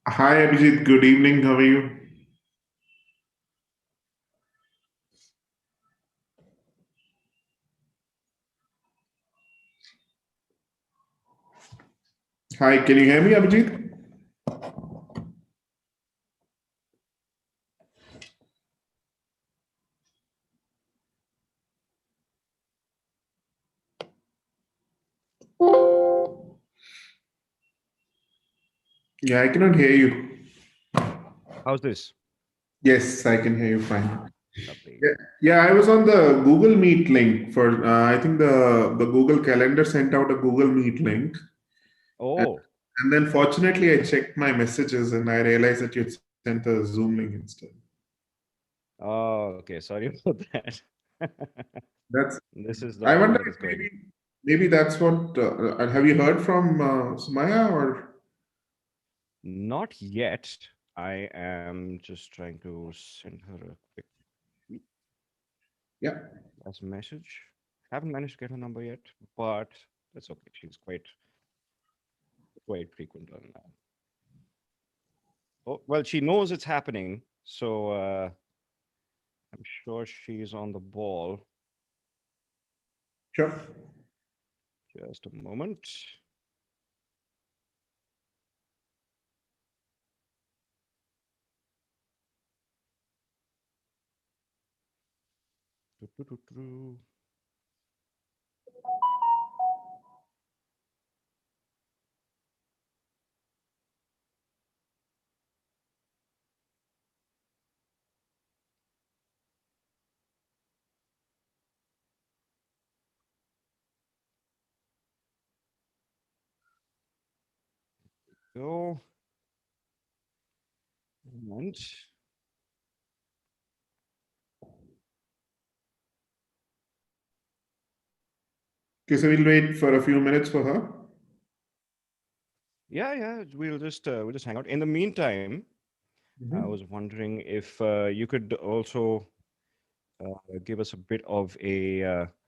Hi Abhijit, good evening. How are you? Hi, can you hear me, Abhijit? Yeah, I cannot hear you. How's this? Yes, I can hear you fine. Lovely. Yeah, I was on the Google Meet link for. I think the Google Calendar sent out a Google Meet link, and, Oh, and then fortunately I checked my messages and I realized that you'd sent a Zoom link instead. oh, okay. Sorry about that. That's. This is the I one wonder that if is going. maybe that's what. Have you heard from Sumaya or? Not yet. I am just trying to send her a quick Yeah, last message. Haven't managed to get her number yet, but that's okay. She's quite frequent on that. Oh, well, she knows it's happening, so I'm sure she's on the ball. sure. Just a moment. Doo-doo-doo-doo. Go. And Okay, so we'll wait for a few minutes for her. yeah, we'll just hang out. In the meantime, I was Mhm. wondering if you could also give us a bit of a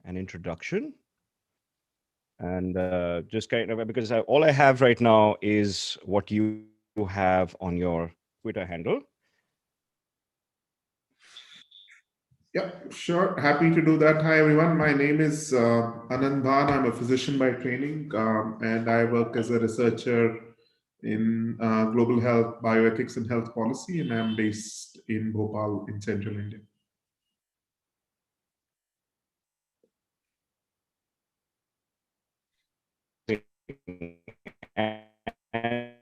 an introduction and just kind of because all I have right now is what you have on your Twitter handle. Yeah, sure. Happy to do that. Hi, everyone. My name is Anant Bhan. I'm a physician by training, and I work as a researcher in global health, bioethics, and health policy. And I'm based in Bhopal in central India. And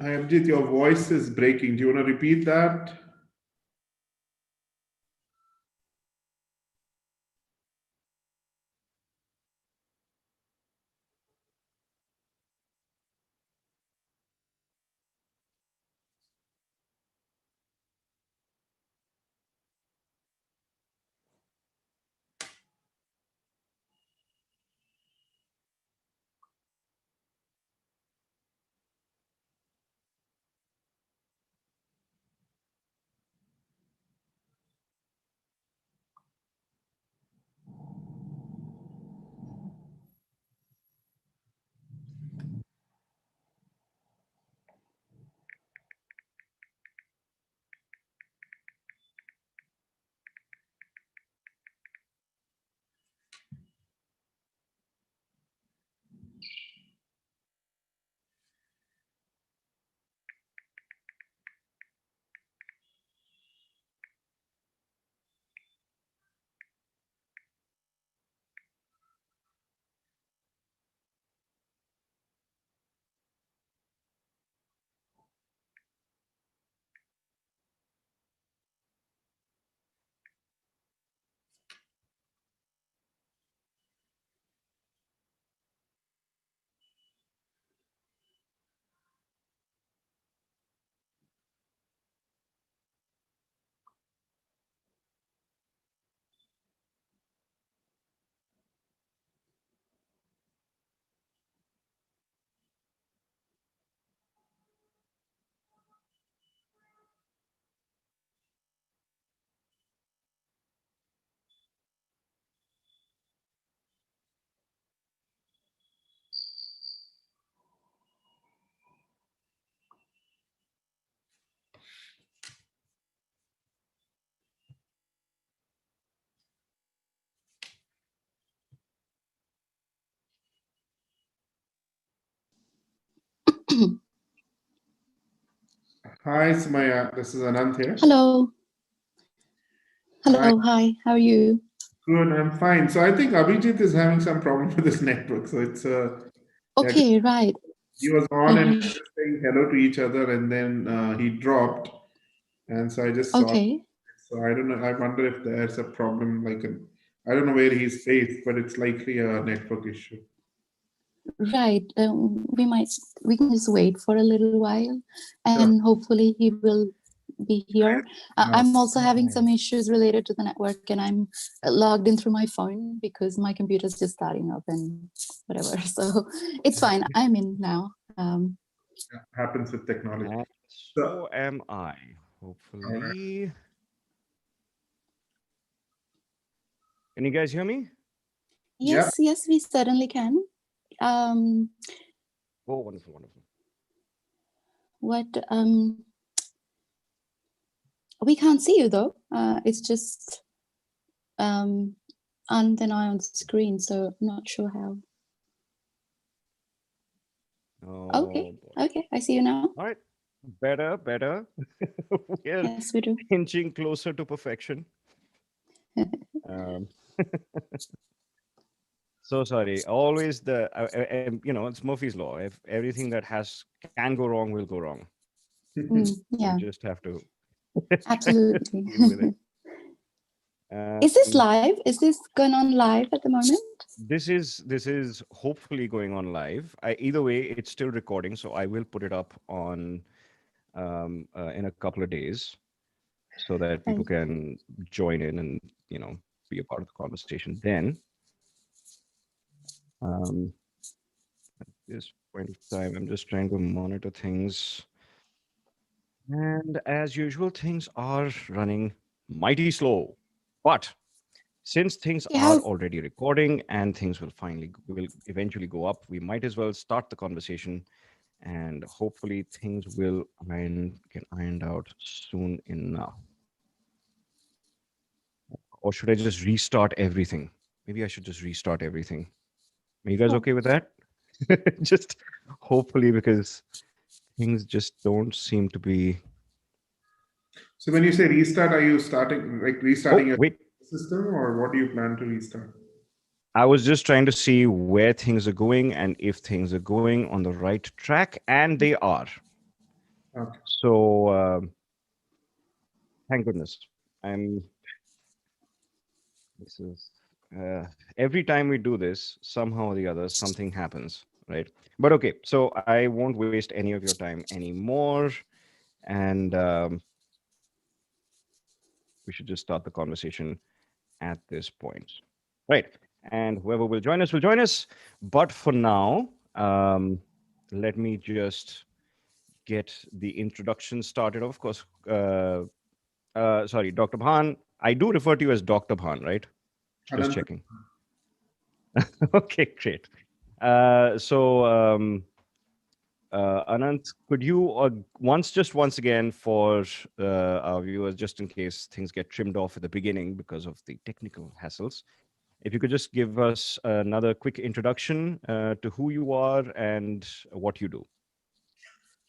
Hi, Abhijit. Your voice is breaking. Do you want to repeat that? Hi, Sumaiya. This is Anant here. Hello. Hi, Hello. Hi. How are you? good. I'm fine. So I think Abhijit is having some problem with his network. So it's yeah, 'cause Okay, right. he was on and we Mhm. were just saying hello to each other, and then he dropped, and so I just saw. Okay, So I don't know. I wonder if there's a problem, like I don't know where he's based, but it's likely a network issue. right. We can just wait for a little while, Sure. and hopefully he will be here. Now, I'm also having Right. some issues related to the network, and I'm logged in through my phone because my computer's just starting up and whatever. So it's fine. I'm in now. happens with technology. And So, so am I. all right. Hopefully. Can you guys hear me? Yeah. Yes, yes, we certainly can. Um, Oh, wonderful, wonderful. what we can't see you though. It's just um, and then I on the screen, so I'm not sure how. Oh Okay, boy. okay, I see you now. All right. Better, better. We're Yes, we do. inching closer to perfection. Um, so sorry. Always it's Murphy's law. If everything that has can go wrong will go wrong. We Yeah, just have to try to absolutely. deal with it. Is this Um, live? Is this going on live at the moment? this is hopefully going on live. Either way, it's still recording, so I will put it up on in a couple of days so that people Right. can join in and be a part of the conversation. Then, um, this point of time, I'm just trying to monitor things, and as usual, things are running mighty slow. But since things Okay, are how? already recording and things will eventually go up, we might as well start the conversation, and hopefully things will get ironed out soon enough. Or should I just restart everything? Maybe I should just restart everything. Are you guys Oh, okay with that? Just hopefully, because things just don't seem to be. So when you say restart, are you starting like restarting Oh, your wait. system, or what do you plan to restart? I was just trying to see where things are going and if things are going on the right track, and they are. Okay. So, thank goodness. I'm. This is uh, every time we do this, somehow or the other, something happens, right? But okay, so I won't waste any of your time anymore, and we should just start the conversation at this point. Right. And whoever will join us. But for now, let me just get the introduction started. Of course, sorry, Dr. Bhan. I do refer to you as Dr. Bhan, right? Just Anant, checking. Okay, great. So, Anant, could you once again for our viewers, just in case things get trimmed off at the beginning because of the technical hassles, if you could just give us another quick introduction to who you are and what you do.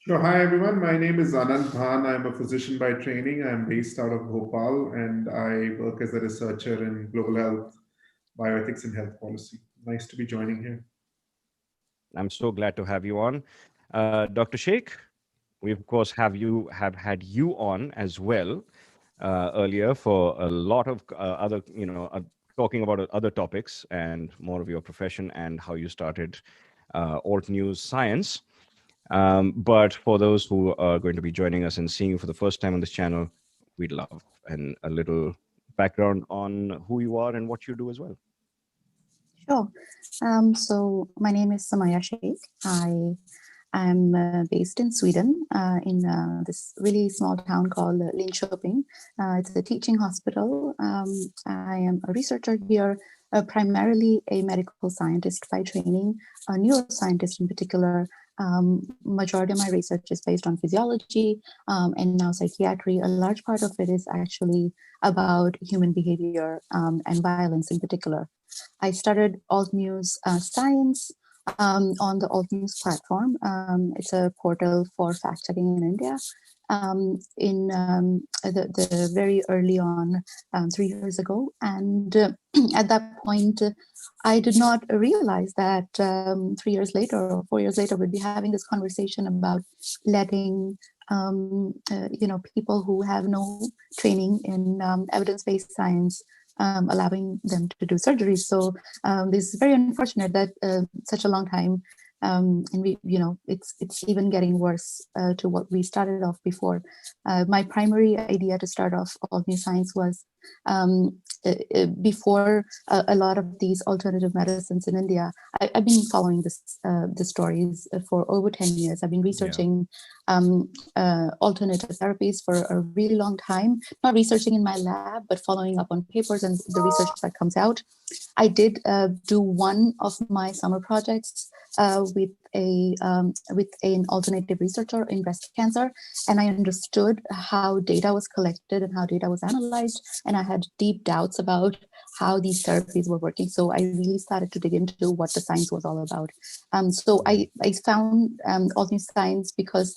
sure. Hi, everyone. My name is Anant Bhan. I'm a physician by training. I'm based out of Bhopal, and I work as a researcher in global health, bioethics, and health policy. Nice to be joining here. I'm so glad to have you on. Dr. Sheikh, we of course have had you on as well earlier for a lot of other, talking about other topics and more of your profession and how you started alt news science. But for those who are going to be joining us and seeing you for the first time on this channel, we'd love a little background on who you are and what you do as well. sure. So my name is Sumaiya Shaikh. I am based in Sweden, in this really small town called Linköping. It's a teaching hospital. I am a researcher here, primarily a medical scientist by training, a neuroscientist in particular. Majority of my research is based on physiology and now psychiatry. A large part of it is actually about human behavior and violence in particular. I started Alt News Science on the Alt News platform. It's a portal for fact checking in India. in the very early on, 3 years ago. And at that point, I did not realize that 3 years later or 4 years later, we'd be having this conversation about letting people who have no training in evidence-based science, allowing them to do surgery. So this is very unfortunate that such a long time, and it's even getting worse to what we started off before. My primary idea to start off All New Science was before a lot of these alternative medicines in India. I've been following the stories for over 10 years. I've been researching alternative therapies for a really long time, not researching in my lab, but following up on papers and the research that comes out. I did do one of my summer projects with an alternative researcher in breast cancer, and I understood how data was collected and how data was analyzed, and I had deep doubts about how these therapies were working. So I really started to dig into what the science was all about. So I found All New Science because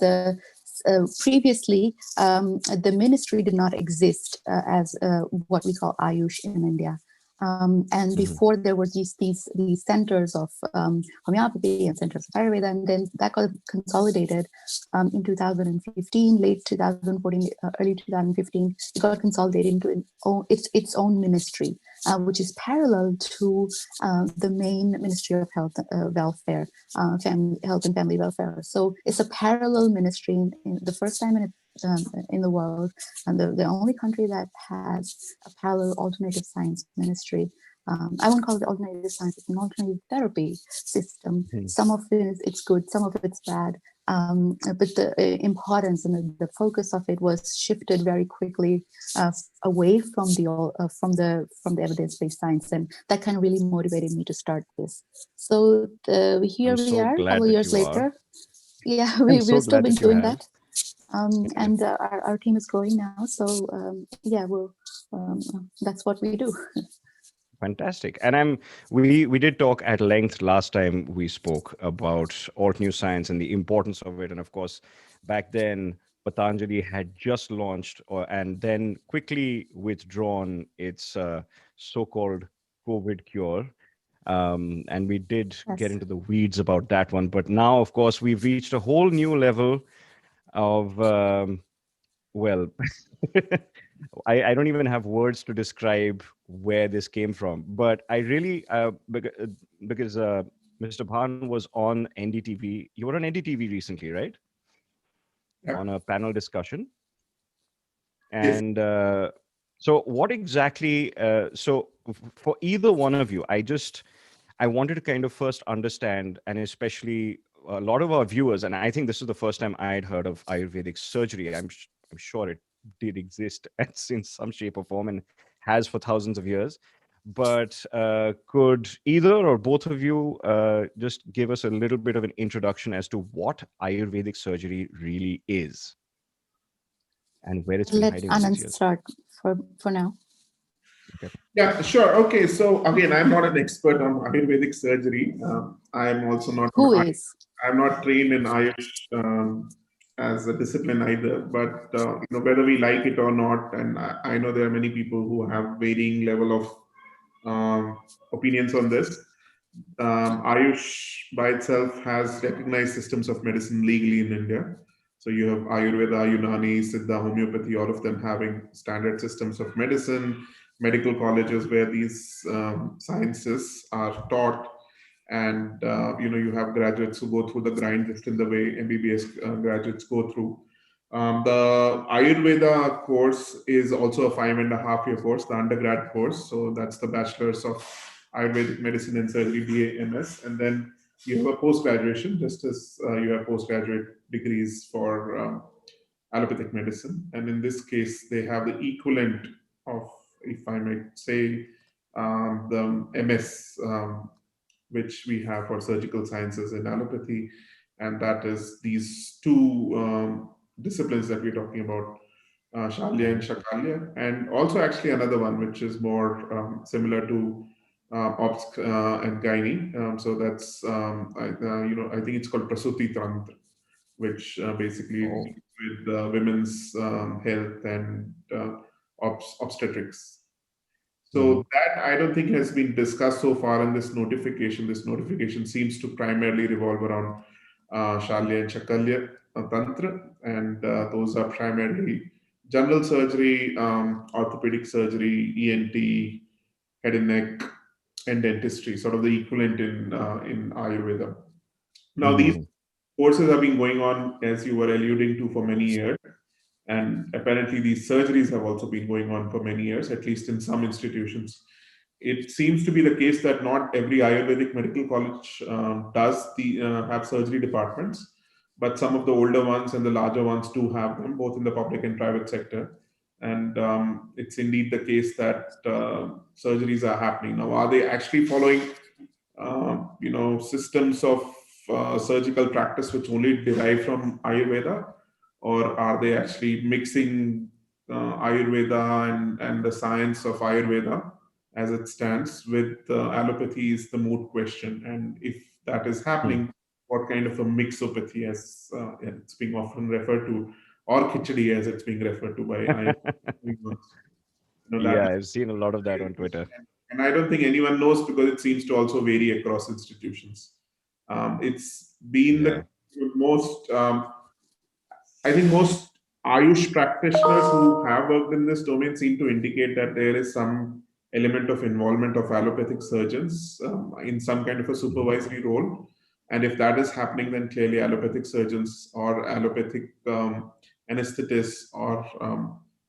previously the ministry did not exist as what we call Ayush in India. And before there were these centers of homeopathy and centers of Ayurveda, and then that got consolidated in 2015, late 2014, early 2015. It got consolidated into its own ministry, which is parallel to the main Ministry of Health, Welfare, Health and Family Welfare. So it's a parallel ministry, in the first time in the world, and the only country that has a parallel alternative science ministry. I won't call it alternative science, it's an alternative therapy system. Some of it's good, some of it's bad. But the importance and the focus of it was shifted very quickly away from the evidence-based science, and that kind of really motivated me to start this. So here we are, a couple of years later. Yeah, we've still been doing that. And our team is growing now, so that's what we do. Fantastic. And we did talk at length last time we spoke about Alt New Science and the importance of it. And of course, back then Patanjali had just launched and then quickly withdrawn its so-called COVID cure. And we did get into the weeds about that one. But now, of course, we've reached a whole new level of well, I don't even have words to describe where this came from, but I really because Mr. Bhan was on NDTV. You were on NDTV recently, right? Yep. On a panel discussion. Yes. And so what exactly, so for either one of you, I wanted to kind of first understand, and especially a lot of our viewers, and I think this is the first time I had heard of Ayurvedic surgery. I'm sure it did exist in some shape or form and has for thousands of years. But could either or both of you just give us a little bit of an introduction as to what Ayurvedic surgery really is and where it's been Let hiding all these Anant years? start for now. Okay. Yeah, sure. Okay, so again, I'm not an expert on Ayurvedic surgery. I'm also not. Who is? I'm not trained in Ayurveda as a discipline either. But whether we like it or not, and I know there are many people who have varying level of opinions on this. Ayush by itself has recognized systems of medicine legally in India. So you have Ayurveda, Unani, Siddha, homeopathy, all of them having standard systems of medicine, medical colleges where these sciences are taught. And you have graduates who go through the grind just in the way MBBS graduates go through. The Ayurveda course is also a 5.5 year course, the undergrad course. So that's the bachelor's of Ayurvedic medicine and surgery, BA, MS. And then you have a post graduation, just as you have postgraduate degrees for allopathic medicine. And in this case, they have the equivalent of, if I might say, the MS, which we have for surgical sciences and allopathy. And that is these two disciplines that we're talking about, Shalya and Shakalya. And also actually another one, which is more similar to obs and gynae. So that's, I think it's called Prasuti Tantra. which basically Oh. deals with women's health and obstetrics. Mhm. So that I don't think has been discussed so far in this notification. This notification seems to primarily revolve around Shalya and Chakalya Tantra, and those are primarily general surgery, orthopedic surgery, ENT, head and neck, and dentistry, sort of the equivalent in Ayurveda. Now, these Mhm. courses have been going on, as you were alluding to, for many years. And apparently, these surgeries have also been going on for many years, at least in some institutions. It seems to be the case that not every Ayurvedic medical college does have surgery departments, but some of the older ones and the larger ones do have them, both in the public and private sector. And it's indeed the case that surgeries are happening now. Are they actually following systems of surgical practice which only derive from Ayurveda, or are they actually mixing Ayurveda and the science of Ayurveda as it stands with allopathy is the moot question. And if that is Hmm. happening, what kind of a mixopathy, as it's being often referred to, or khichdi as it's being referred to by Ayurveda, that Yeah, is I've seen a lot of that very on Twitter. interesting. And I don't think anyone knows because it seems to also vary across institutions. It's been Yeah. the most, I think most Ayush practitioners who have worked in this domain seem to indicate that there is some element of involvement of allopathic surgeons in some kind of a Mhm. supervisory role. And if that is happening, then clearly allopathic surgeons or allopathic anesthetists or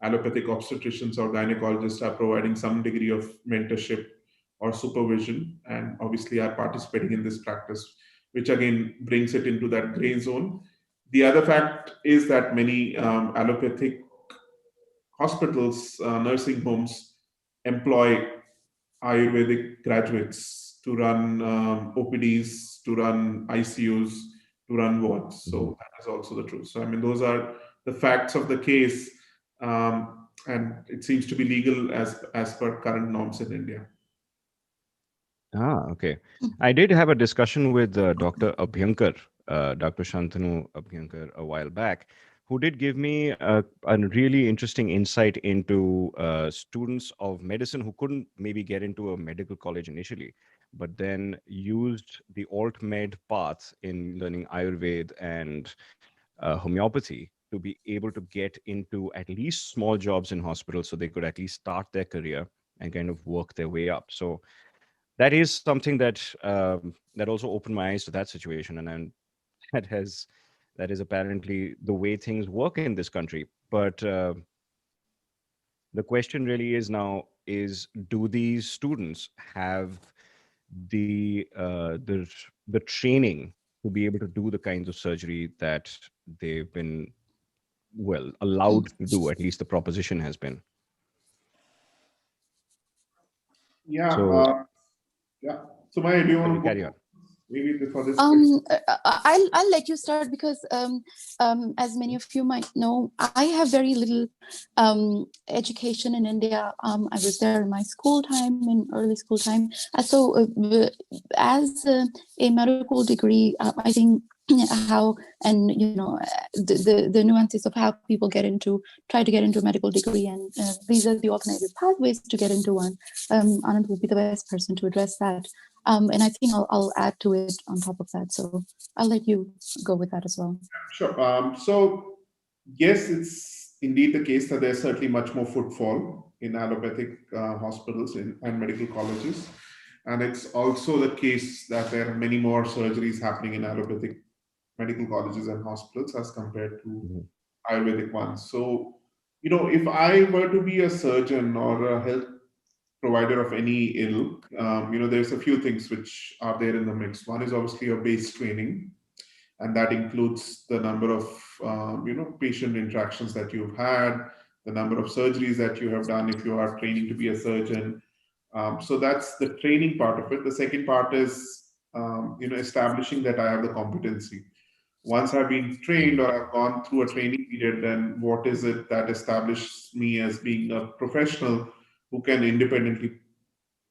allopathic obstetricians or gynecologists are providing some degree of mentorship or supervision and obviously are participating in this practice, which again brings it into that gray zone. The other fact is that many allopathic hospitals, nursing homes employ Ayurvedic graduates to run OPDs, to run ICUs, to run wards. Mhm. So that is also the truth. So, I mean, those are the facts of the case. And it seems to be legal as per current norms in India. Ah, okay. I did have a discussion with Dr. Abhyankar, Dr. Shantanu Abhyankar, a while back, who did give me a really interesting insight into students of medicine who couldn't maybe get into a medical college initially, but then used the alt med path in learning Ayurveda and homeopathy to be able to get into at least small jobs in hospitals so they could at least start their career and kind of work their way up. So that is something that also opened my eyes to that situation, and then that has that is apparently the way things work in this country. But the question really is now is, do these students have the training to be able to do the kinds of surgery that they've been, well, allowed to do? At least the proposition has been. Yeah. So Yeah. So, Maya, do you want sorry, to carry go on. maybe before this question? I'll let you start because as many of you might know, I have very little education in India. I was there in my school time, in early school time. As a medical degree, I think how and the nuances of how people try to get into a medical degree, and these are the alternative pathways to get into one. Anant would be the best person to address that. And I think I'll add to it on top of that. So I'll let you go with that as well. Sure. So, yes, it's indeed the case that there's certainly much more footfall in allopathic hospitals and medical colleges. And it's also the case that there are many more surgeries happening in allopathic medical colleges and hospitals as compared to Mhm. Ayurvedic ones. So, if I were to be a surgeon or a health provider of any ilk, there's a few things which are there in the mix. One is obviously your base training, and that includes the number of patient interactions that you've had, the number of surgeries that you have done if you are training to be a surgeon. So that's the training part of it. The second part is establishing that I have the competency. Once I've been trained Mhm. or I've gone through a training period, then what is it that establishes me as being a professional who can independently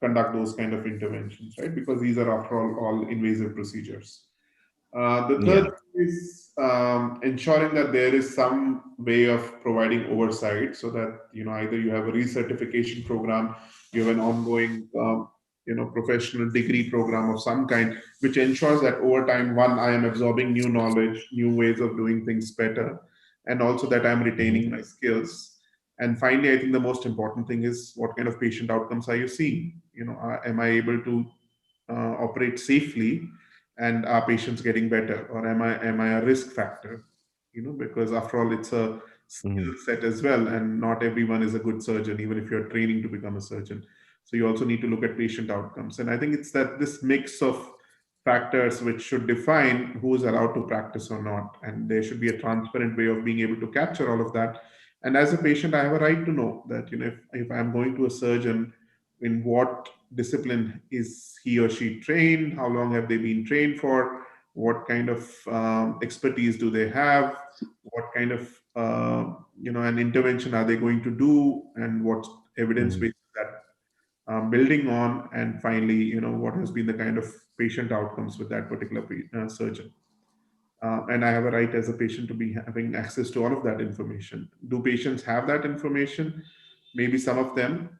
conduct those kind of interventions, right? Because these are, after all invasive procedures. The third Yeah. is ensuring that there is some way of providing oversight, so that either you have a recertification program, you have an ongoing professional degree program of some kind, which ensures that over time, one, I am absorbing new knowledge, new ways of doing things better, and also that I'm Hmm. retaining my skills. And finally, I think the most important thing is what kind of patient outcomes are you seeing? Am I able to operate safely, and are patients getting better, or am I a risk factor? Because after all, it's a skill Hmm. set as well, and not everyone is a good surgeon, even if you're training to become a surgeon. So you also need to look at patient outcomes, and I think it's that this mix of factors which should define who is allowed to practice or not, and there should be a transparent way of being able to capture all of that. And as a patient, I have a right to know that if I'm going to a surgeon, in what discipline is he or she trained, how long have they been trained for, what kind of expertise do they have, what kind of an intervention are they going to do, and what evidence Hmm. base is that building on, and finally what has been the kind of patient outcomes with that particular surgeon. And I have a right as a patient to be having access to all of that information. Do patients have that information? Maybe some of them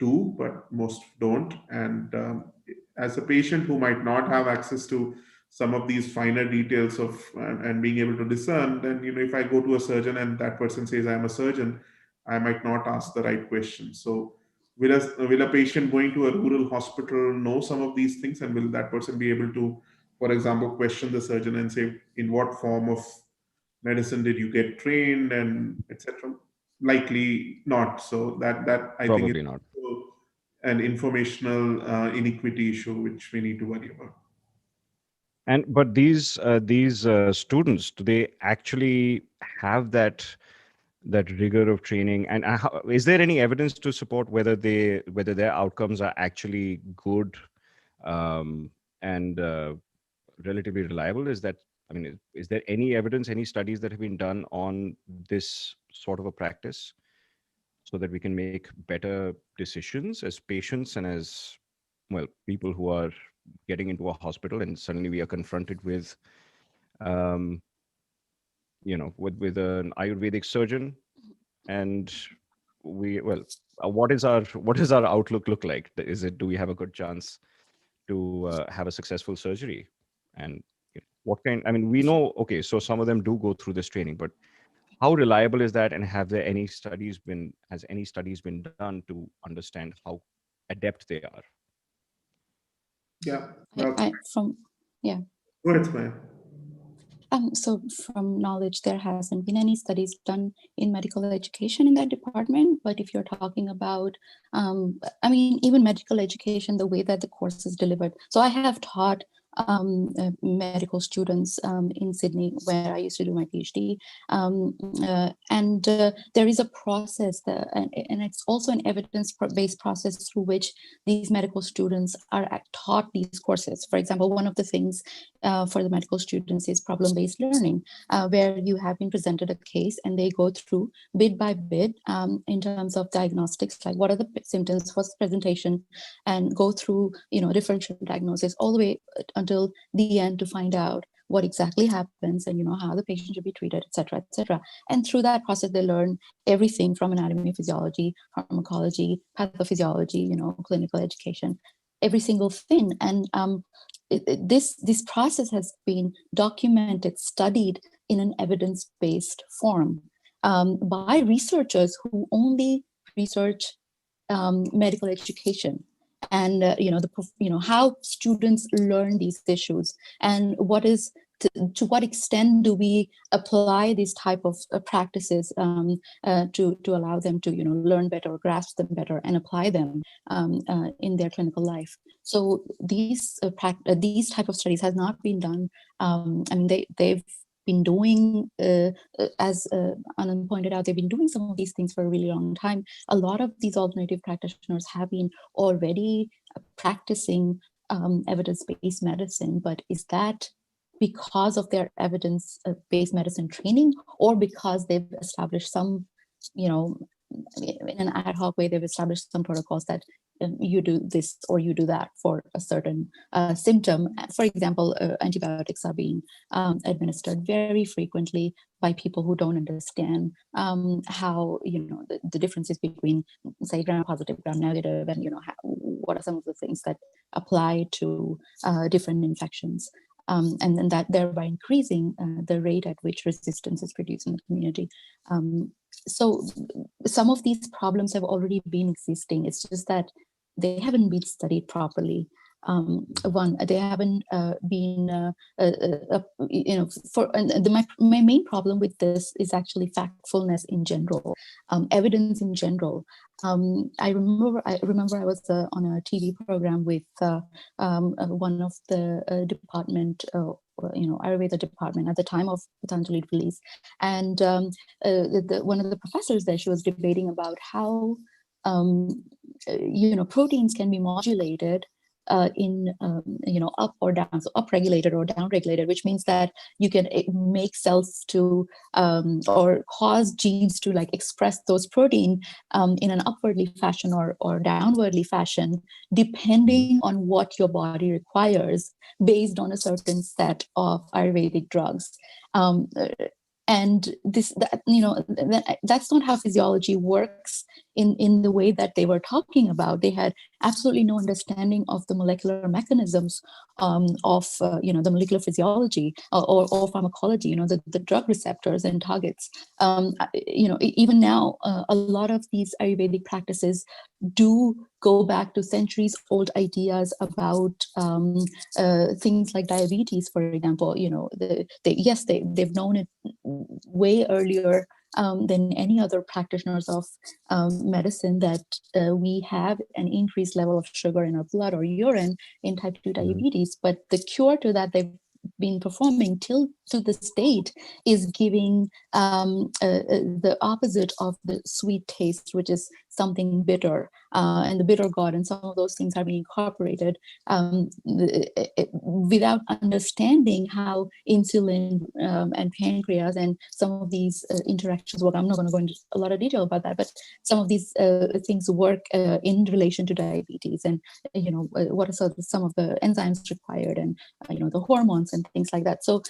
do, but most don't. And as a patient who might not have access to some of these finer details of and being able to discern, then if I go to a surgeon and that person says I'm a surgeon, I might not ask the right question. So will a patient going to a rural hospital know some of these things, and will that person be able to, for example, question the surgeon and say, in what form of medicine did you get trained, and etc.? Likely not. So that I think is Probably not. an informational inequity issue which we need to worry about. And but these students, do they actually have that rigor of training? And is there any evidence to support whether their outcomes are actually good, um, and relatively reliable? Is that, I mean, is there any evidence, any studies that have been done on this sort of a practice, so that we can make better decisions as patients and as, well, people who are getting into a hospital and suddenly we are confronted with, um, with an Ayurvedic surgeon, and we, well, what is our outlook look like? Is it, do we have a good chance to have a successful surgery? And what kind, I mean, we know, okay, so some of them do go through this training, but how reliable is that? And has any studies been done to understand how adept they are? Yeah. I from yeah. Go ahead, Smaya. So from knowledge, there hasn't been any studies done in medical education in that department. But if you're talking about, I mean, even medical education, the way that the course is delivered. So I have taught medical students in Sydney, where I used to do my PhD, and there is a process that, and it's also an evidence-based process through which these medical students are taught these courses. For example, one of the things for the medical students is problem-based learning, where you have been presented a case and they go through bit by bit in terms of diagnostics, like what are the symptoms, what's the presentation, and go through differential diagnosis all the way until the end to find out what exactly happens and how the patient should be treated, etc., etc. And through that process, they learn everything from anatomy, physiology, pharmacology, pathophysiology, clinical education, every single thing. And this process has been documented, studied in an evidence-based form by researchers who only research medical education, and how students learn these issues, and to what extent do we apply these type of practices to allow them to learn better, grasp them better, and apply them in their clinical life. So these type of studies has not been done. I mean, they've been doing, as Anand pointed out, they've been doing some of these things for a really long time. A lot of these alternative practitioners have been already practicing evidence-based medicine, but is that because of their evidence-based medicine training, or because they've established some, in an ad hoc way, they've established some protocols that you do this or you do that for a certain symptom. For example, antibiotics are being administered very frequently by people who don't understand how, the differences between, say, gram-positive, gram-negative, and, what are some of the things that apply to different infections. And then that thereby increasing the rate at which resistance is produced in the community. So some of these problems have already been existing. It's just that they haven't been studied properly. One, they haven't been, my main problem with this is actually factfulness in general, evidence in general. I remember I was on a TV program with one of the department, Ayurveda department at the time of Patanjali release, and one of the professors there, she was debating about how proteins can be modulated in up or down, so up regulated or down regulated, which means that you can make cells to or cause genes to like express those protein in an upwardly fashion or downwardly fashion, depending on what your body requires based on a certain set of Ayurvedic drugs. And that's not how physiology works in the way that they were talking about. They had absolutely no understanding of the molecular mechanisms of the molecular physiology or pharmacology, the drug receptors and targets. Even now, a lot of these Ayurvedic practices do go back to centuries old ideas about things like diabetes, for example. They've known it way earlier than any other practitioners of medicine, that we have an increased level of sugar in our blood or urine in type 2 diabetes. But the cure to that they've been performing till to this date is giving the opposite of the sweet taste, which is something bitter, and the bitter gourd, and some of those things are being incorporated without understanding how insulin and pancreas and some of these interactions work. I'm not going to go into a lot of detail about that, but some of these things work in relation to diabetes, and what are some of the enzymes required, and the hormones and things like that. So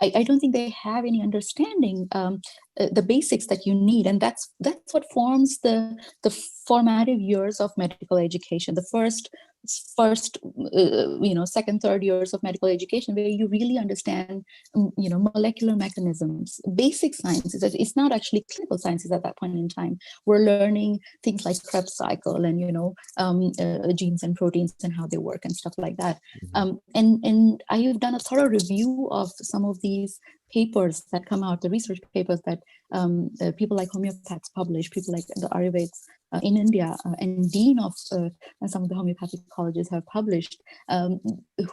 I don't think they have any understanding the basics that you need, and that's what forms the formative years of medical education. The first second, third years of medical education, where you really understand molecular mechanisms, basic sciences. It's not actually clinical sciences at that point in time. We're learning things like Krebs cycle and genes and proteins and how they work and stuff like that. And I've done a thorough review of some of these papers that come out, the research papers that people like homeopaths publish, people like the Ayurveds in India, and dean of some of the homeopathic colleges have published,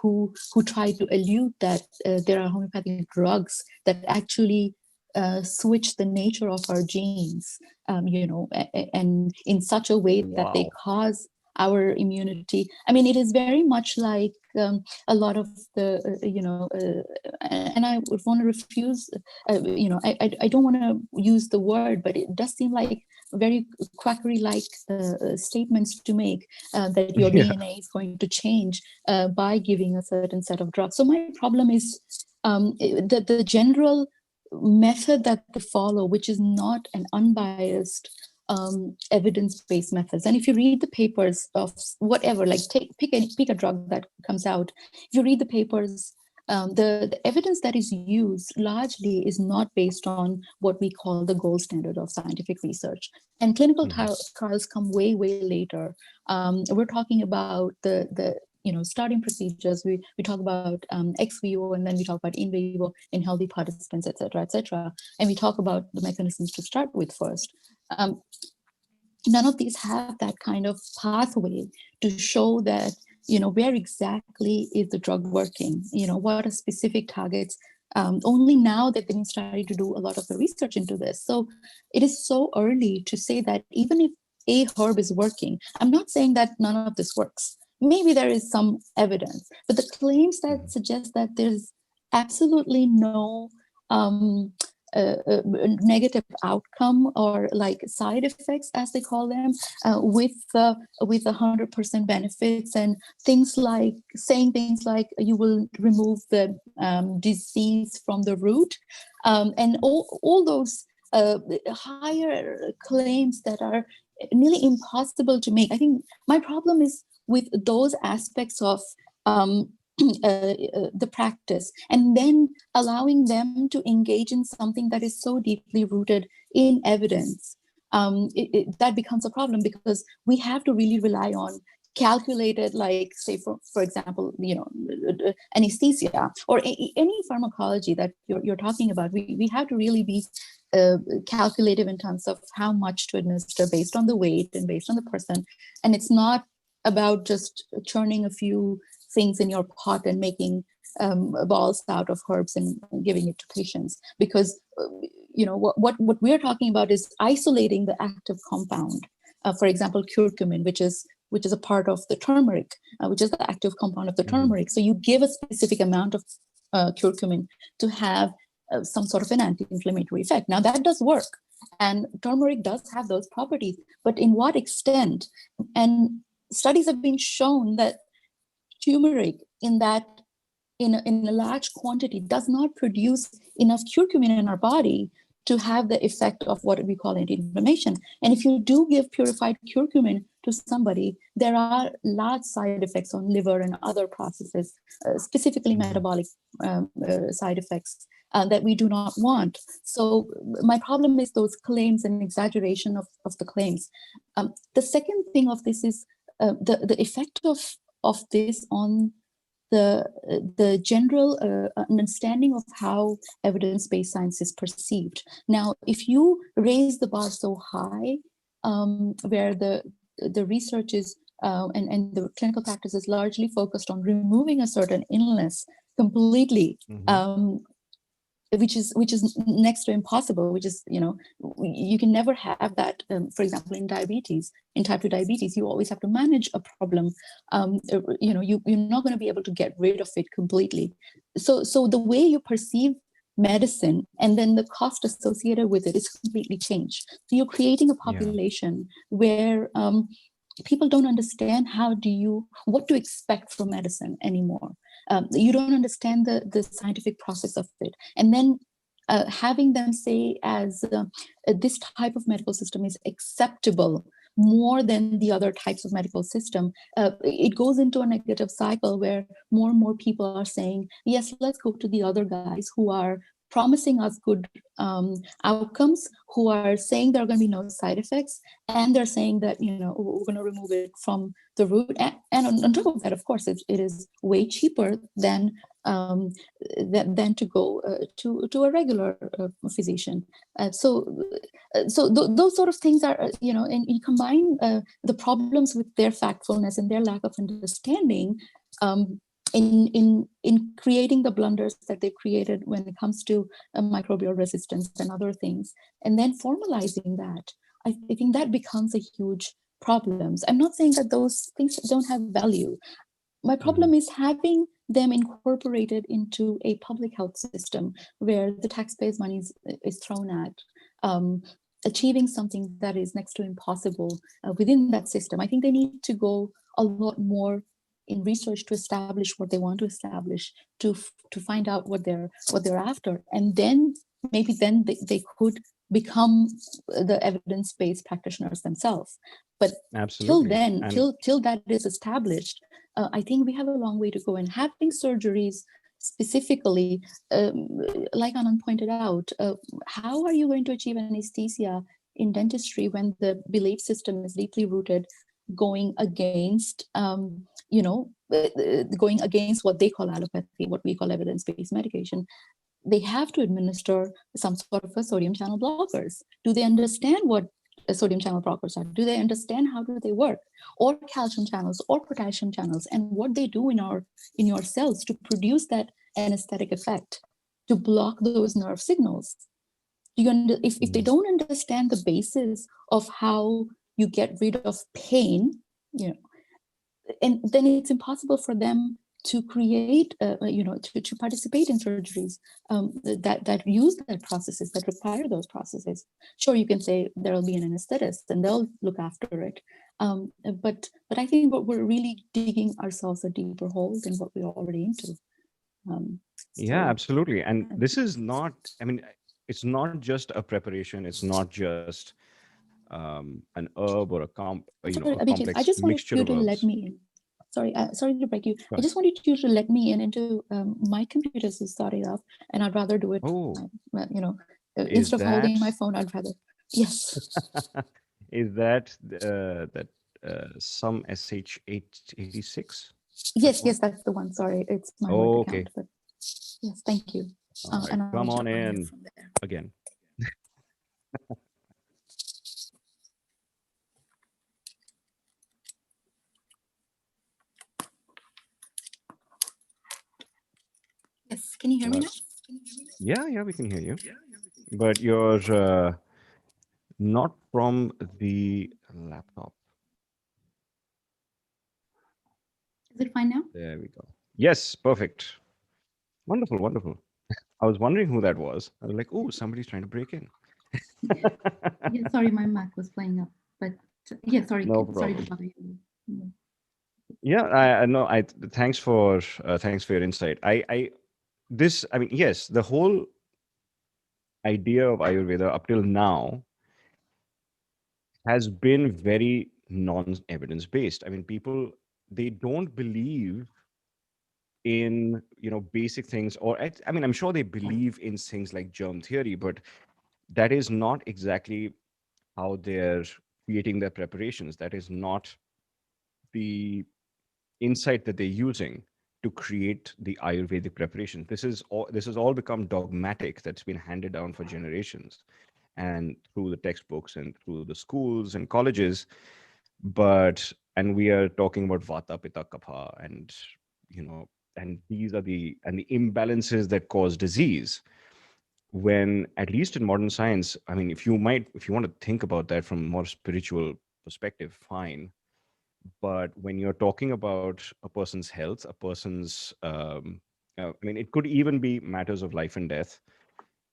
who try to allude that there are homeopathic drugs that actually switch the nature of our genes, and in such a way that they cause our immunity. I mean, it is very much like a lot of the, and I would want to refuse, I don't want to use the word, but it does seem like very quackery-like statements to make, that your DNA is going to change by giving a certain set of drugs. So my problem is the general method that they follow, which is not an unbiased evidence-based methods. And if you read the papers of whatever, like pick a drug that comes out, if you read the papers, the evidence that is used largely is not based on what we call the gold standard of scientific research. And clinical trials come way, way later. We're talking about the starting procedures. We talk about ex vivo, and then we talk about in vivo in healthy participants, et cetera, and we talk about the mechanisms to start with first. None of these have that kind of pathway to show that, where exactly is the drug working, what are specific targets. Only now that they've been starting to do a lot of the research into this. So it is so early to say that even if a herb is working, I'm not saying that none of this works. Maybe there is some evidence, but the claims that suggest that there's absolutely no negative outcome or like side effects, as they call them, with 100% benefits, and things like saying things like you will remove the disease from the root, and all those higher claims that are nearly impossible to make. I think my problem is with those aspects of the practice, and then allowing them to engage in something that is so deeply rooted in evidence. That becomes a problem, because we have to really rely on calculated, like say for example, anesthesia or any pharmacology that you're talking about. We have to really be calculative in terms of how much to administer based on the weight and based on the person. And it's not about just churning a few things in your pot and making balls out of herbs and giving it to patients, because what we're talking about is isolating the active compound. For example, curcumin, which is a part of the turmeric, which is the active compound of the turmeric. So you give a specific amount of curcumin to have some sort of an anti-inflammatory effect. Now that does work, and turmeric does have those properties, but in what extent? And studies have been shown that turmeric in a large quantity does not produce enough curcumin in our body to have the effect of what we call anti-inflammation. And if you do give purified curcumin to somebody, there are large side effects on liver and other processes, specifically metabolic side effects that we do not want. So my problem is those claims and exaggeration of the claims. The second thing of this is the effect of this on the general understanding of how evidence-based science is perceived. Now, if you raise the bar so high, where the research is and the clinical practice is largely focused on removing a certain illness completely, which is next to impossible, which is, you can never have that. For example, in diabetes, in type 2 diabetes, you always have to manage a problem. You're not going to be able to get rid of it completely. So the way you perceive medicine and then the cost associated with it is completely changed. So you're creating a population where people don't understand what to expect from medicine anymore. You don't understand the scientific process of it. And then having them say as this type of medical system is acceptable more than the other types of medical system, it goes into a negative cycle where more and more people are saying, yes, let's go to the other guys who are promising us good outcomes, who are saying there are going to be no side effects, and they're saying that we're going to remove it from the root. And on top of that, of course, it is way cheaper than to go to a regular physician. So those sort of things are, and you combine the problems with their factfulness and their lack of understanding in creating the blunders that they've created when it comes to microbial resistance and other things, and then formalizing that. I think that becomes a huge problem. I'm not saying that those things don't have value. My problem is having them incorporated into a public health system where the taxpayers' money is thrown at, achieving something that is next to impossible within that system. I think they need to go a lot more in research to establish what they want to establish, to find out what they're after, and then maybe they could become the evidence-based practitioners themselves. But till then, till that is established, I think we have a long way to go. And having surgeries specifically, like Anant pointed out, how are you going to achieve anesthesia in dentistry when the belief system is deeply rooted, going against what they call allopathy, what we call evidence-based medication? They have to administer some sort of a sodium channel blockers. Do they understand what sodium channel blockers are? Do they understand how do they work? Or calcium channels or potassium channels, and what they do in your cells to produce that anesthetic effect, to block those nerve signals? If they don't understand the basis of how you get rid of pain, and then it's impossible for them to create, to participate in surgeries that use that processes, that require those processes. Sure, you can say there will be an anesthetist and they'll look after it. But I think what we're really digging ourselves a deeper hole than what we're already into. Yeah, So, absolutely. And this is not, I mean, it's not just a preparation. It's not just an herb or sorry, a Abhijit, I complex just wanted mixture you of to let herbs. me in. Sorry to break you. I Right. just wanted you to let me in into my computer is starting up, and I'd rather do it. Oh, is Instead of holding that my phone, I'd rather. Yes. is that that some SH886? Yes, That one? yes, that's the one. Sorry, it's my work Oh, account, okay. but yes, thank you. All right. And I'll Come on join you in from there. again. Yes, can you hear me now? Yeah, we can hear you. But you're not from the laptop. Is it fine now? There we go. Yes, perfect. Wonderful, wonderful. I was wondering who that was. I was like, oh, somebody's trying to break in. Yeah, sorry, my Mac was playing up, but yeah, sorry, No sorry to problem. bother you. Yeah. Yeah, I know. Thanks for your insight. I mean, yes, the whole idea of Ayurveda up till now has been very non-evidence based. I mean, people, they don't believe in basic things, or I mean, I'm sure they believe in things like germ theory, but that is not exactly how they're creating their preparations. That is not the insight that they're using to create the Ayurvedic preparation. This has all become dogmatic that's been handed down for generations and through the textbooks and through the schools and colleges. And we are talking about Vata, Pitta, Kapha, and you know, and the imbalances that cause disease. When, at least in modern science, I mean, if you want to think about that from a more spiritual perspective, fine. But when you're talking about a person's health, a person's I mean, it could even be matters of life and death.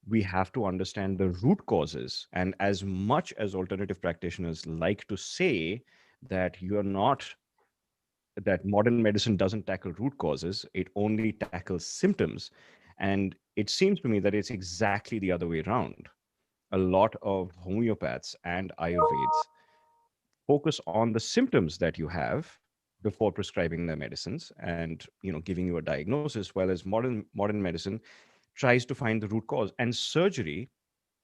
We have to understand the root causes. And as much as alternative practitioners like to say that you're not that modern medicine doesn't tackle root causes, it only tackles symptoms. And it seems to me that it's exactly the other way around. A lot of homeopaths and Ayurveds focus on the symptoms that you have before prescribing the medicines and giving you a diagnosis, while as modern medicine tries to find the root cause. And surgery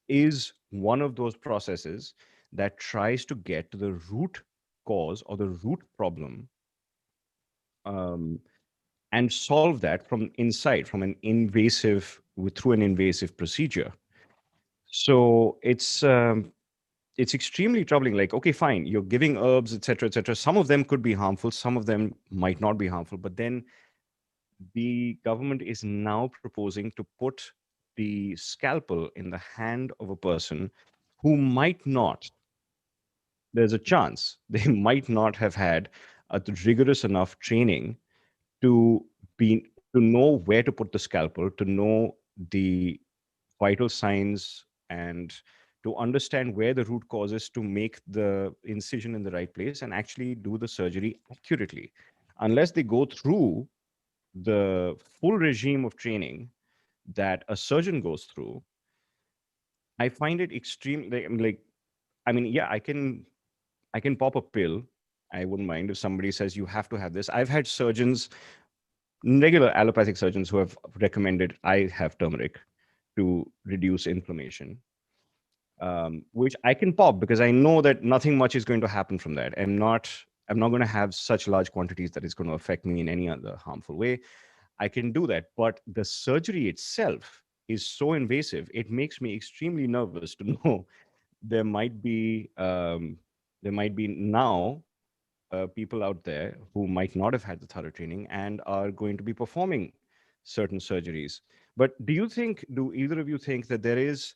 is one of those processes that tries to get to the root cause or the root problem, um, and solve that from inside, from an through an invasive procedure. So it's extremely troubling. Like, okay, fine, you're giving herbs, etc., etc. Some of them could be harmful, some of them might not be harmful, but then the government is now proposing to put the scalpel in the hand of a person who might not, there's a chance they might not have had a rigorous enough training to to know where to put the scalpel, to know the vital signs, and to understand where the root cause is, to make the incision in the right place and actually do the surgery accurately. Unless they go through the full regime of training that a surgeon goes through, I find it extreme. I mean, yeah, I can pop a pill. I wouldn't mind if somebody says you have to have this. I've had surgeons, regular allopathic surgeons, who have recommended I have turmeric to reduce inflammation, which I can pop because I know that nothing much is going to happen from that. I'm not going to have such large quantities that it's going to affect me in any other harmful way. I can do that. But the surgery itself is so invasive, it makes me extremely nervous to know there might be now people out there who might not have had the thorough training and are going to be performing certain surgeries. But do either of you think that there is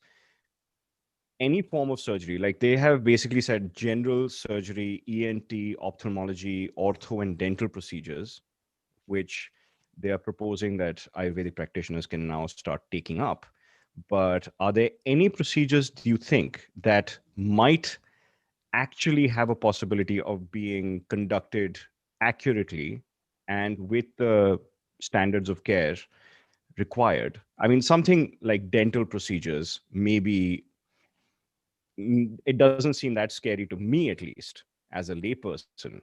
any form of surgery, like they have basically said general surgery, ENT, ophthalmology, ortho, and dental procedures, which they are proposing that Ayurvedic practitioners can now start taking up. But are there any procedures, do you think, that might actually have a possibility of being conducted accurately and with the standards of care required? I mean, something like dental procedures, maybe it doesn't seem that scary to me, at least, as a layperson.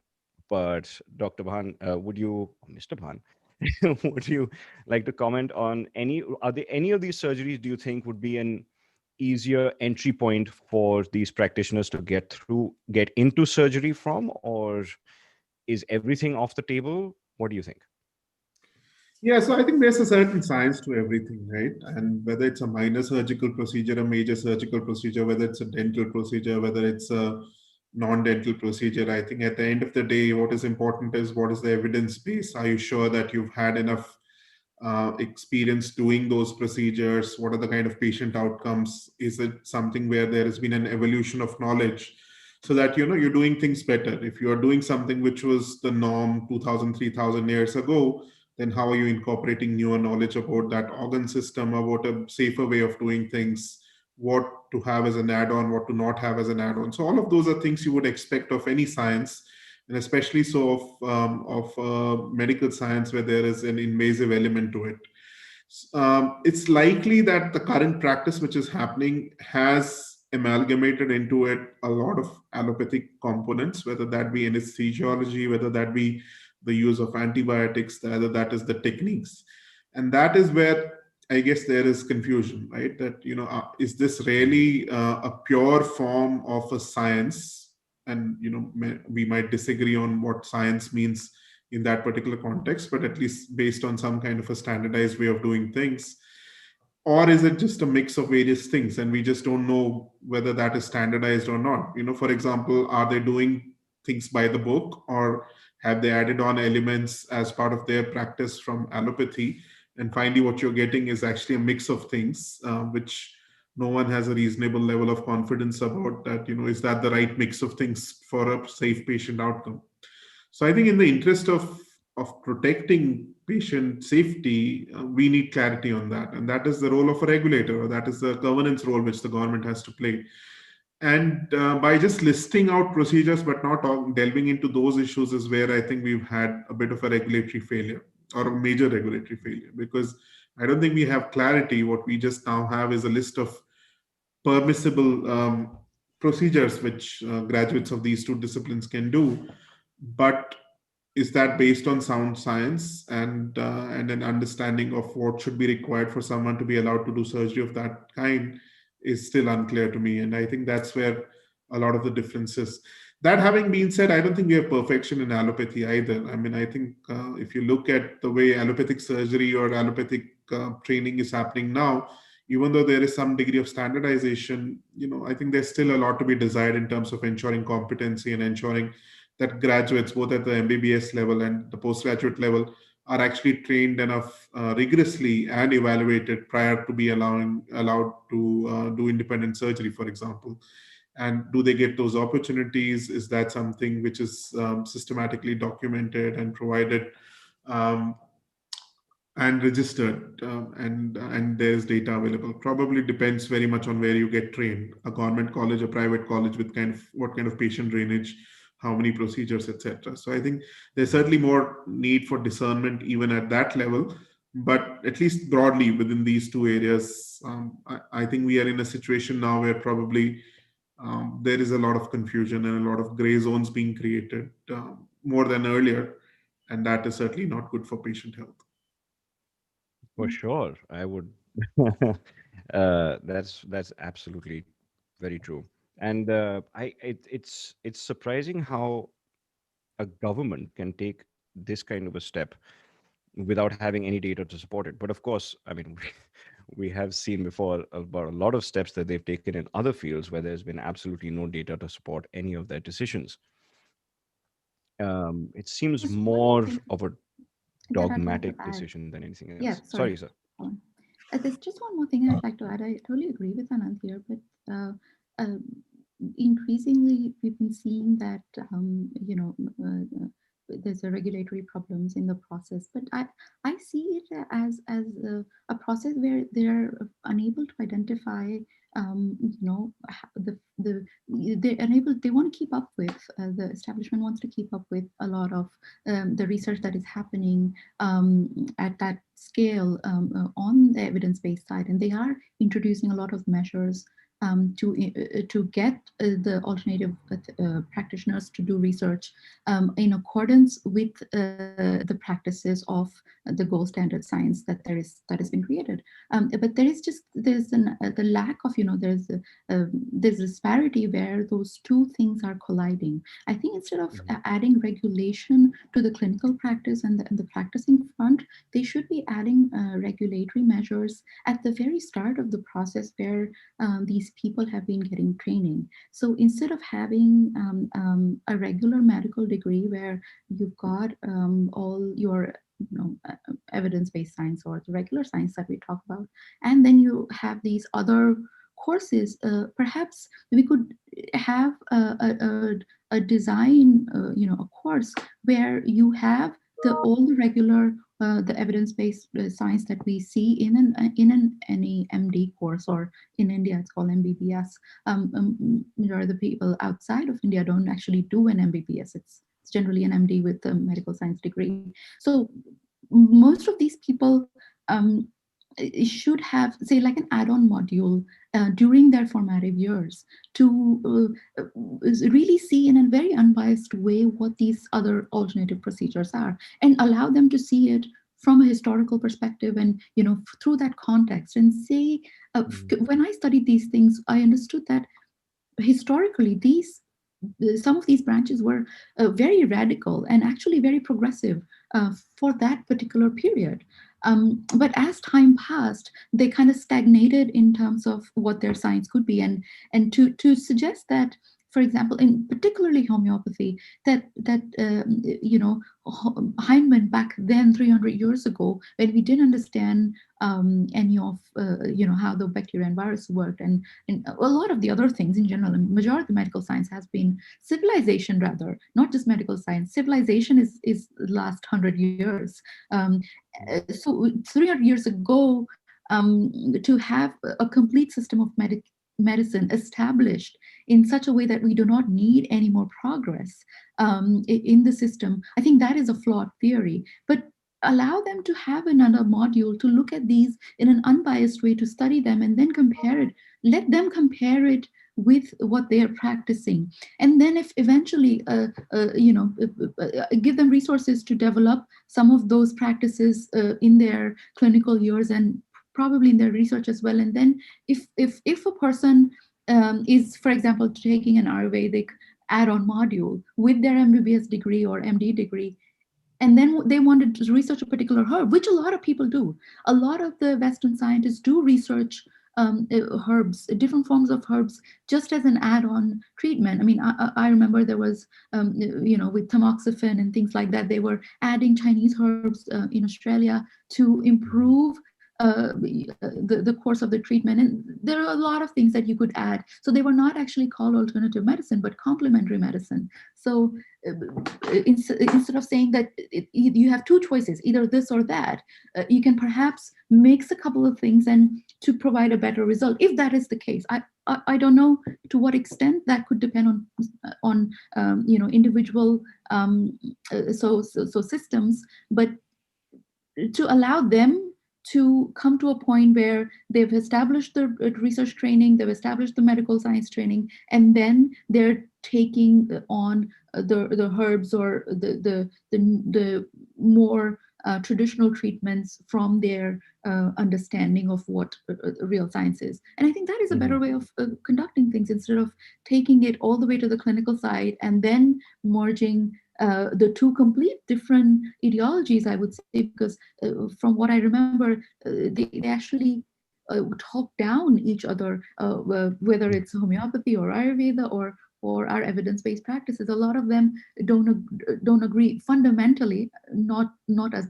But Dr. Bhan, would you, Mr. Bhan, would you like to comment on are there any of these surgeries do you think would be an easier entry point for these practitioners to get into surgery from, or is everything off the table? What do you think? Yeah, so I think there's a certain science to everything, right? And whether it's a minor surgical procedure, a major surgical procedure, whether it's a dental procedure, whether it's a non-dental procedure, I think at the end of the day, what is important is what is the evidence base? Are you sure that you've had enough experience doing those procedures? What are the kind of patient outcomes? Is it something where there has been an evolution of knowledge so that you're doing things better? If you are doing something which was the norm 2000, 3000 years ago, then how are you incorporating newer knowledge about that organ system, about a safer way of doing things, what to have as an add-on, what to not have as an add-on? So all of those are things you would expect of any science, and especially so of medical science where there is an invasive element to it. It's likely that the current practice which is happening has amalgamated into it a lot of allopathic components, whether that be anesthesiology, whether that be the use of antibiotics, whether that is the techniques. And that is where I guess there is confusion, right? That, is this really a pure form of a science? And, we might disagree on what science means in that particular context, but at least based on some kind of a standardized way of doing things. Or is it just a mix of various things and we just don't know whether that is standardized or not? For example, are they doing things by the book, or have they added on elements as part of their practice from allopathy? And finally, what you're getting is actually a mix of things, which no one has a reasonable level of confidence about that, is that the right mix of things for a safe patient outcome? So I think in the interest of protecting patient safety, we need clarity on that. And that is the role of a regulator, or that is the governance role which the government has to play. And by just listing out procedures but not delving into those issues is where I think we've had a bit of a regulatory failure, or a major regulatory failure, because I don't think we have clarity. What we just now have is a list of permissible procedures which graduates of these two disciplines can do. But is that based on sound science and an understanding of what should be required for someone to be allowed to do surgery of that kind is still unclear to me. And I think that's where a lot of the differences. That having been said, I don't think we have perfection in allopathy either. I mean, I think if you look at the way allopathic surgery or allopathic training is happening now, even though there is some degree of standardization, I think there's still a lot to be desired in terms of ensuring competency and ensuring that graduates, both at the MBBS level and the postgraduate level, are actually trained enough rigorously and evaluated prior to be allowed to do independent surgery, for example. And do they get those opportunities? Is that something which is systematically documented and provided um, and registered, and there's data available? Probably depends very much on where you get trained, a government college, a private college, with what kind of patient drainage, how many procedures, etc. So I think there's certainly more need for discernment even at that level. But at least broadly within these two areas, I think we are in a situation now where probably there is a lot of confusion and a lot of gray zones being created, more than earlier, and that is certainly not good for patient health. For sure, I would. That's absolutely very true. And it's surprising how a government can take this kind of a step without having any data to support it. But of course, I mean, we have seen before about a lot of steps that they've taken in other fields where there's been absolutely no data to support any of their decisions. It seems Just one more thing of a that I'd like to dogmatic add. decision than anything else. Yeah, Sorry, sorry. sir. There's just one more thing I'd like to add. I totally agree with Anant here, but increasingly we've been seeing that there's a regulatory problems in the process. But I see it as a process where they're unable to identify, they're unable, they want to keep up with, the establishment wants to keep up with a lot of the research that is happening at that scale on the evidence-based side, and they are introducing a lot of measures to get the alternative practitioners to do research in accordance with the practices of the gold standard science that has been created. But there's the lack of, there's disparity where those two things are colliding. I think instead of adding regulation to the clinical practice and the practicing front, they should be adding regulatory measures at the very start of the process where these people have been getting training. So instead of having a regular medical degree where you've got all your evidence-based science or the regular science that we talk about, and then you have these other courses, perhaps we could have a design, a course where you have all the regular the evidence-based science that we see in any MD course, or in India it's called MBBS. The people outside of India don't actually do an MBBS. It's generally an MD with a medical science degree. So most of these people should have, say, like an add-on module during their formative years to really see in a very unbiased way what these other alternative procedures are, and allow them to see it from a historical perspective, and through that context, and say, when I studied these things, I understood that historically some of these branches were very radical and actually very progressive for that particular period. But as time passed, they kind of stagnated in terms of what their science could be, and to suggest that, for example, in particularly homeopathy, that Heinemann back then 300 years ago, when we didn't understand any of how the bacteria and virus worked, and a lot of the other things in general, and majority of the medical science has been civilization, rather, not just medical science. Civilization is the last 100 years. So 300 years ago, to have a complete system of medicine established in such a way that we do not need any more progress in the system, I think that is a flawed theory. But allow them to have another module to look at these in an unbiased way, to study them and then compare it. Let them compare it with what they are practicing, and then if eventually give them resources to develop some of those practices in their clinical years, and probably in their research as well. And then if a person is, for example, taking an Ayurvedic add-on module with their MBBS degree or MD degree, and then they wanted to research a particular herb, which a lot of people do. A lot of the Western scientists do research herbs, different forms of herbs, just as an add-on treatment. I mean, I remember there was, with tamoxifen and things like that, they were adding Chinese herbs in Australia to improve the course of the treatment. And there are a lot of things that you could add. So they were not actually called alternative medicine, but complementary medicine. So instead of saying that you have two choices, either this or that, you can perhaps mix a couple of things and to provide a better result, if that is the case. I don't know to what extent that could depend on individual systems, but to allow them to come to a point where they've established the research training, they've established the medical science training, and then they're taking on the herbs or the more traditional treatments from their understanding of what real science is. And I think that is a better way of conducting things, instead of taking it all the way to the clinical side and then merging the two complete different ideologies, I would say, because from what I remember, they actually talk down each other, whether it's homeopathy or Ayurveda or our evidence-based practices. A lot of them don't agree fundamentally, not as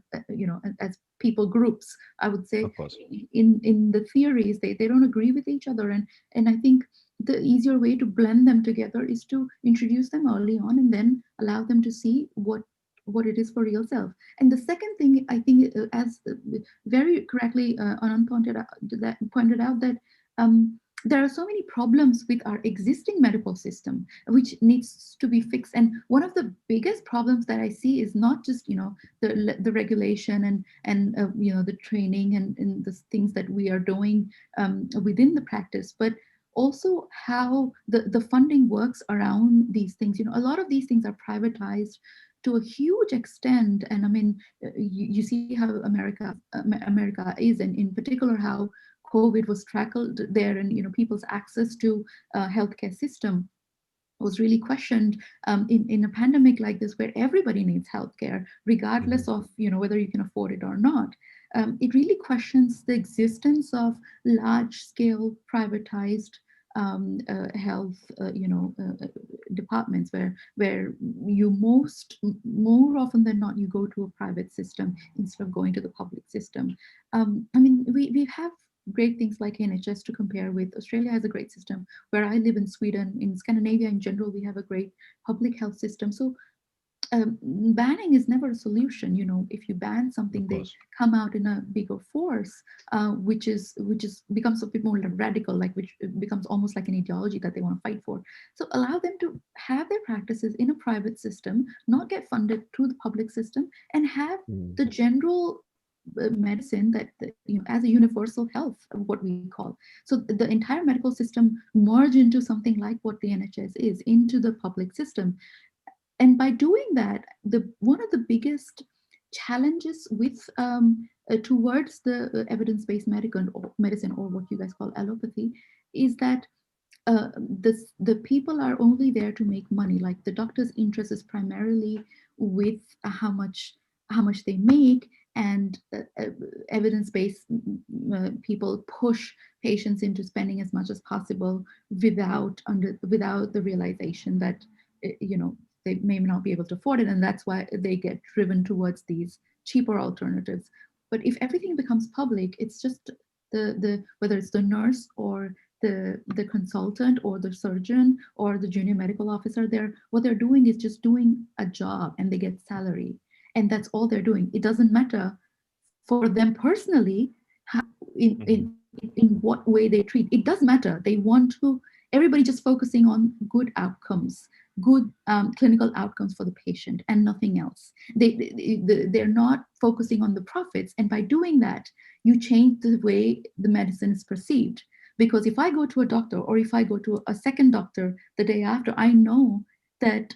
as people groups. I would say, Of course. in the theories, they don't agree with each other, and I think the easier way to blend them together is to introduce them early on and then allow them to see what what it is for real self. And the second thing, I think, as very correctly Anant pointed out that there are so many problems with our existing medical system which needs to be fixed. And one of the biggest problems that I see is not just, the regulation and the training and the things that we are doing within the practice, but also how the funding works around these things. A lot of these things are privatized to a huge extent. And I mean, you see how America is, and in particular how COVID was tackled there, and people's access to healthcare system was really questioned in a pandemic like this, where everybody needs healthcare, regardless of whether you can afford it or not. It really questions the existence of large-scale privatized health, departments where you more often than not you go to a private system instead of going to the public system. I mean, we have great things like NHS to compare with. Australia has a great system. Where I live in Sweden, in Scandinavia in general, we have a great public health system. So banning is never a solution. If you ban something, they come out in a bigger force, which becomes a bit more radical, which becomes almost like an ideology that they want to fight for. So allow them to have their practices in a private system, not get funded through the public system, and have the general medicine that as a universal health, what we call. So the entire medical system merge into something like what the NHS is, into the public system. And by doing that, one of the biggest challenges with towards the evidence-based medicine, or what you guys call allopathy, is that the people are only there to make money. Like the doctor's interest is primarily with how much they make, and evidence-based people push patients into spending as much as possible without the realization that they may not be able to afford it, and that's why they get driven towards these cheaper alternatives. But if everything becomes public, it's just the whether it's the nurse or the consultant or the surgeon or the junior medical officer, what they're doing is just doing a job, and they get salary, and that's all they're doing. It doesn't matter for them personally how, in what way they treat. It doesn't matter. They want to, everybody just focusing on good outcomes, good clinical outcomes for the patient, and nothing else. They're not focusing on the profits. And by doing that, you change the way the medicine is perceived. Because if I go to a doctor, or if I go to a second doctor the day after, I know that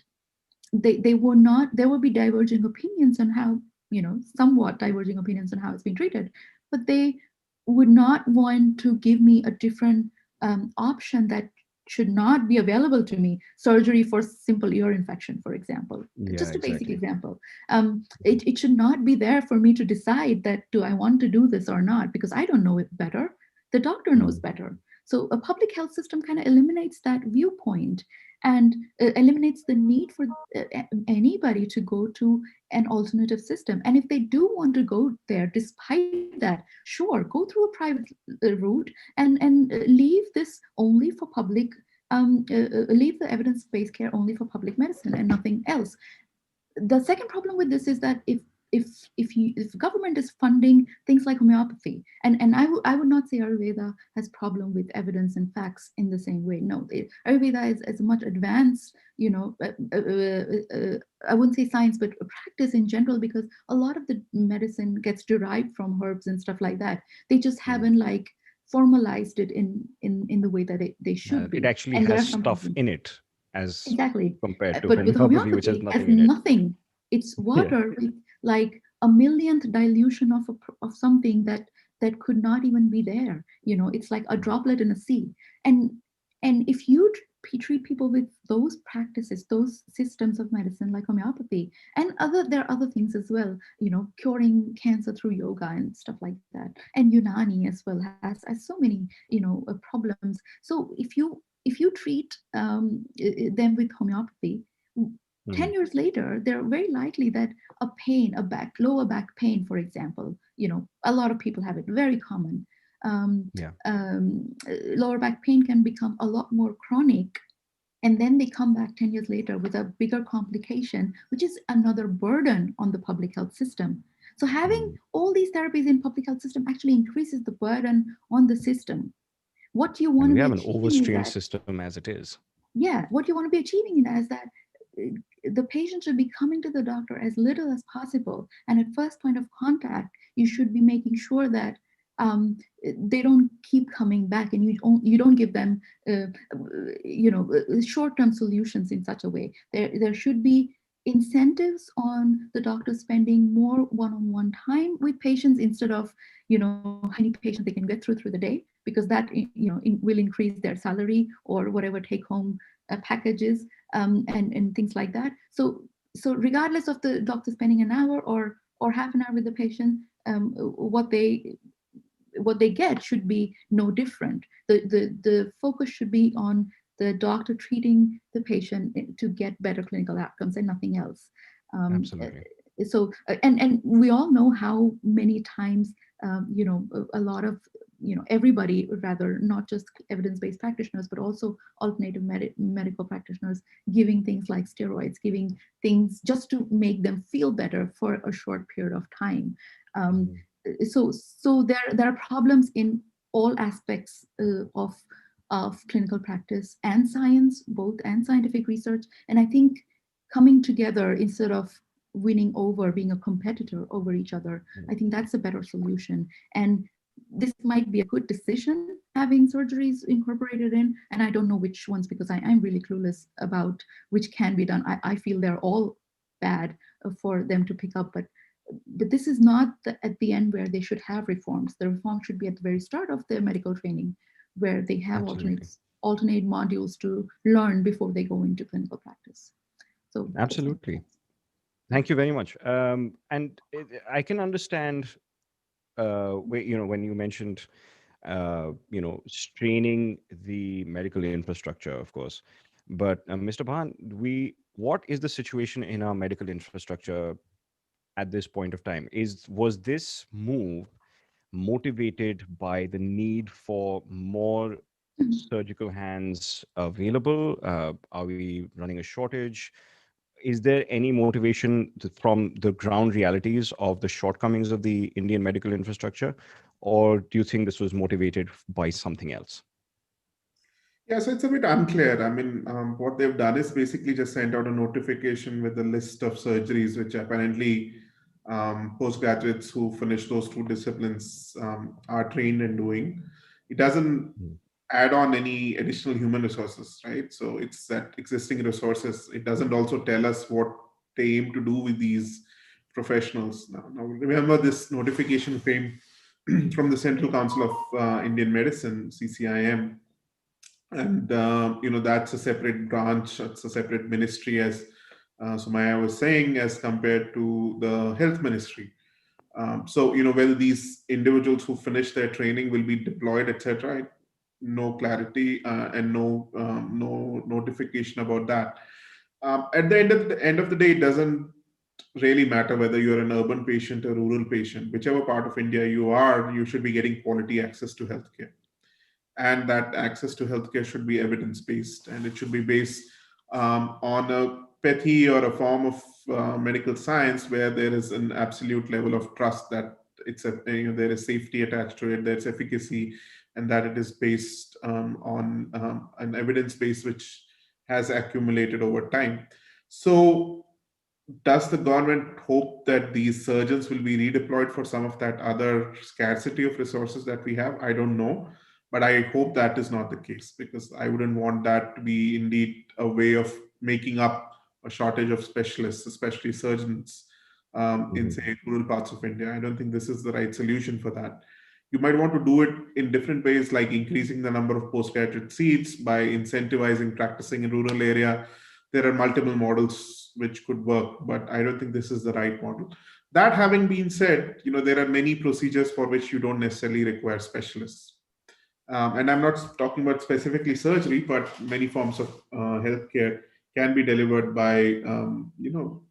there will be diverging opinions on how, somewhat diverging opinions on how it's been treated, but they would not want to give me a different option that should not be available to me. Surgery for simple ear infection, for example, just a basic example. It should not be there for me to decide that, do I want to do this or not, because I don't know it better. The doctor knows better. So a public health system kind of eliminates that viewpoint, and eliminates the need for anybody to go to an alternative system. And if they do want to go there, despite that, sure, go through a private route, and leave this only for public, leave the evidence-based care only for public medicine and nothing else. The second problem with this is that if government is funding things like homeopathy, and I would not say Ayurveda has problem with evidence and facts in the same way. No, Ayurveda is a much advanced, I wouldn't say science, but practice in general, because a lot of the medicine gets derived from herbs and stuff like that. They just haven't formalized it in the way that they should be. It actually and has stuff in it, as exactly compared to but with homeopathy, which has nothing in it. nothing. It's water with like a millionth dilution of something that could not even be there. It's like a droplet in a sea. And if you treat people with those practices, those systems of medicine like homeopathy, and there are other things as well, curing cancer through yoga and stuff like that, and Unani as well has so many problems. So if you treat them with homeopathy, 10 years later, they're very likely that a pain, lower back pain, for example, a lot of people have it, very common. Lower back pain can become a lot more chronic And then they come back 10 years later with a bigger complication, which is another burden on the public health system. So having all these therapies in public health system actually increases the burden on the system. What you want And to we be have an achieving is overstrained that, system as it is. yeah, what you want to be achieving is that the patient should be coming to the doctor as little as possible. And at first point of contact, you should be making sure that they don't keep coming back, and you don't give them short-term solutions in such a way. There should be incentives on the doctor spending more one-on-one time with patients instead of how many patients they can get through the day, because that will increase their salary or whatever take-home packages and things like that. So regardless of the doctor spending an hour or half an hour with the patient, what they get should be no different. The focus should be on the doctor treating the patient to get better clinical outcomes and nothing else. Absolutely. And we all know how many times a lot of everybody, rather, not just evidence-based practitioners but also alternative medical practitioners, giving things like steroids, giving things just to make them feel better for a short period of time. So there are problems in all aspects of clinical practice and science, both, and scientific research. And I think coming together instead of winning over, being a competitor over each other, I think that's a better solution. And this might be a good decision, having surgeries incorporated in, and I don't know which ones, because I'm really clueless about which can be done. I feel they're all bad for them to pick up, but this is not at the end where they should have reforms. The reform should be at the very start of their medical training, where they have alternate modules to learn before they go into clinical practice. So Absolutely. Thank you very much. I can understand when you mentioned straining the medical infrastructure, of course. But Mr. Bhan, what is the situation in our medical infrastructure at this point of time? Was this move motivated by the need for more surgical hands available? Are we running a shortage? Is there any motivation from the ground realities of the shortcomings of the Indian medical infrastructure, or do you think this was motivated by something else? Yeah, so it's a bit unclear. I mean, what they've done is basically just sent out a notification with a list of surgeries, which apparently postgraduates who finish those two disciplines are trained in doing. It doesn't add on any additional human resources, right? So it's that existing resources. It doesn't also tell us what they aim to do with these professionals. Now remember, this notification came from the Central Council of Indian Medicine, CCIM, and that's a separate branch. It's a separate ministry, as Sumaiya was saying, as compared to the health ministry. So whether these individuals who finish their training will be deployed, etc., no clarity and no notification about that. At the end of the day, it doesn't really matter whether you're an urban patient or rural patient. Whichever part of India you are, you should be getting quality access to healthcare, and that access to healthcare should be evidence-based, and it should be based on a pathy or a form of medical science where there is an absolute level of trust that there is safety attached to it, there's efficacy, and that it is based on an evidence base which has accumulated over time. So does the government hope that these surgeons will be redeployed for some of that other scarcity of resources that we have? I don't know, but I hope that is not the case, because I wouldn't want that to be indeed a way of making up a shortage of specialists, especially surgeons in, say, rural parts of India. I don't think this is the right solution for that. You might want to do it in different ways, like increasing the number of postgraduate seats by incentivizing practicing in rural area. There are multiple models which could work, but I don't think this is the right model. That having been said, there are many procedures for which you don't necessarily require specialists. And I'm not talking about specifically surgery, but many forms of healthcare can be delivered by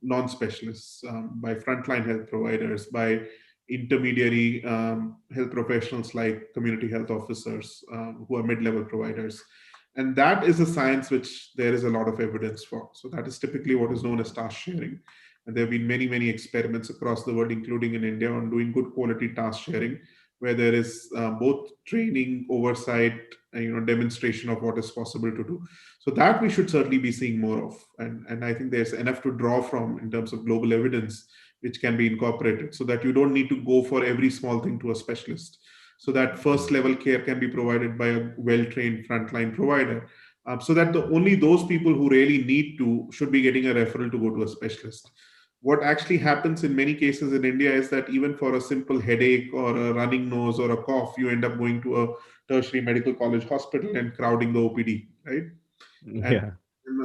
non-specialists, by frontline health providers, by intermediary health professionals like community health officers who are mid-level providers. And that is a science which there is a lot of evidence for. So that is typically what is known as task sharing. And there have been many, many experiments across the world, including in India, on doing good quality task sharing, where there is both training, oversight, and, demonstration of what is possible to do. So that we should certainly be seeing more of. And I think there's enough to draw from in terms of global evidence, which can be incorporated so that you don't need to go for every small thing to a specialist. So that first level care can be provided by a well-trained frontline provider. So that only those people who really need to should be getting a referral to go to a specialist. What actually happens in many cases in India is that even for a simple headache or a running nose or a cough, you end up going to a tertiary medical college hospital and crowding the OPD, right? And Yeah.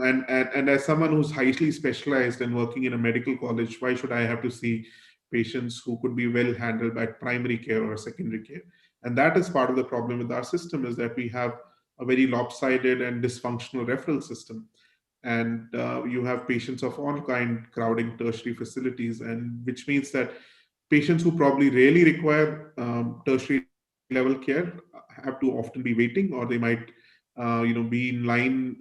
and as someone who's highly specialized and working in a medical college, why should I have to see patients who could be well handled by primary care or secondary care? And that is part of the problem with our system, is that we have a very lopsided and dysfunctional referral system. And you have patients of all kind crowding tertiary facilities, and which means that patients who probably really require tertiary level care have to often be waiting, or they might be in line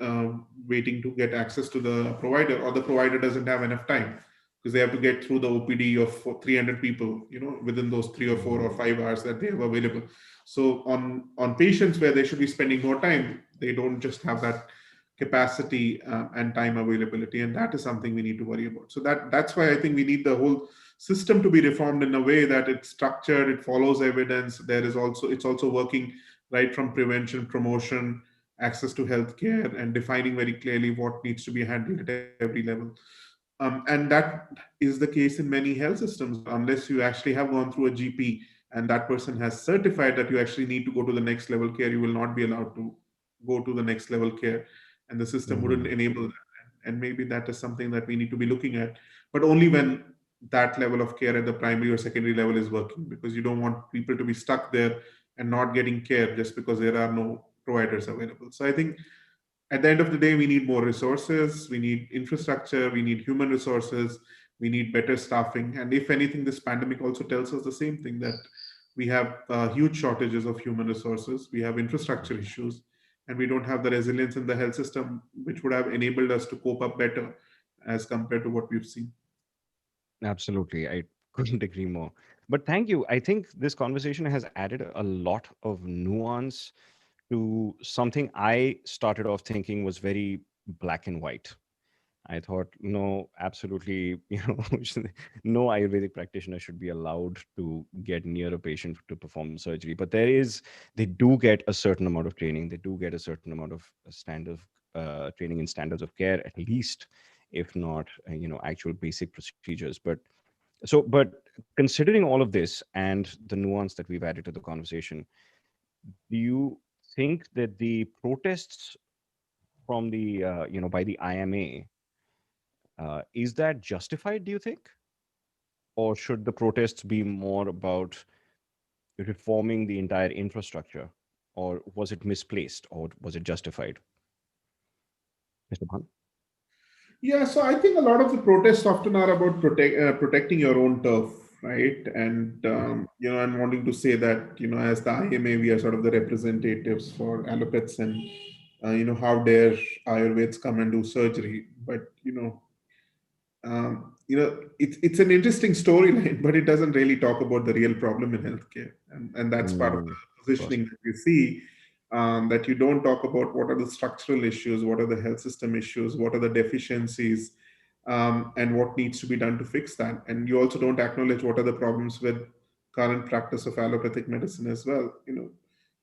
waiting to get access to the provider, or the provider doesn't have enough time because they have to get through the OPD of 300 people, within those 3 or 4 or 5 hours that they have available. So on patients where they should be spending more time, they don't just have that capacity and time availability, and that is something we need to worry about. So that's why I think we need the whole system to be reformed in a way that it's structured, it follows evidence. It's also working right from prevention, promotion, access to healthcare, and defining very clearly what needs to be handled at every level. And that is the case in many health systems, where unless you actually have gone through a GP and that person has certified that you actually need to go to the next level care, you will not be allowed to go to the next level care, and the system wouldn't Mhm. enable that. And maybe that is something that we need to be looking at, but only when that level of care at the primary or secondary level is working, because you don't want people to be stuck there and not getting care just because there are no providers available. So I think at the end of the day, we need more resources, we need infrastructure, we need human resources, we need better staffing. And if anything, this pandemic also tells us the same thing, that we have huge shortages of human resources, we have infrastructure issues, and we don't have the resilience in the health system which would have enabled us to cope up better as compared to what we've seen. Absolutely. I couldn't agree more. But thank you. I think this conversation has added a lot of nuance to something I started off thinking was very black and white. I thought, no, absolutely, no Ayurvedic practitioner should be allowed to get near a patient to perform surgery. But they do get a certain amount of training. They do get a certain amount of standard training in standards of care, at least, if not, actual basic procedures. But considering all of this and the nuance that we've added to the conversation, do you think that the protests from the, by the IMA, is that justified, do you think? Or should the protests be more about reforming the entire infrastructure? Or was it misplaced, or was it justified? Mr. Bhan? Yeah, so I think a lot of the protests often are about protecting your own turf, right? And and wanting to say that as the IMA, we are sort of the representatives for allopats, and how dare Ayurveds come and do surgery? But it's an interesting storyline, but it doesn't really talk about the real problem in healthcare, and that's part of the Of course. positioning that we see. That you don't talk about what are the structural issues, what are the health system issues, what are the deficiencies, and what needs to be done to fix that. And you also don't acknowledge what are the problems with current practice of allopathic medicine as well.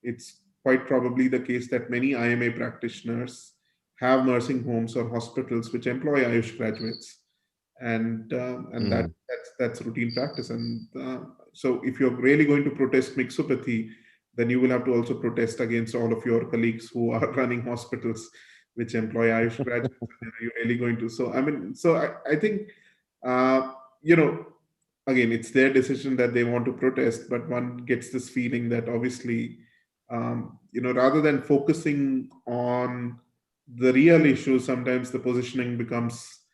It's quite probably the case that many IMA practitioners have nursing homes or hospitals which employ Ayush graduates, and Mhm. that's routine practice. And so if you're really going to protest mixopathy, then you will have to also protest against all of your colleagues who are running hospitals which employ Ayush graduates. And are you really going to? So I mean, so I think uh, you know again, it's their decision that they want to protest, but one gets this feeling that obviously, rather than focusing on the real issue, sometimes the positioning becomes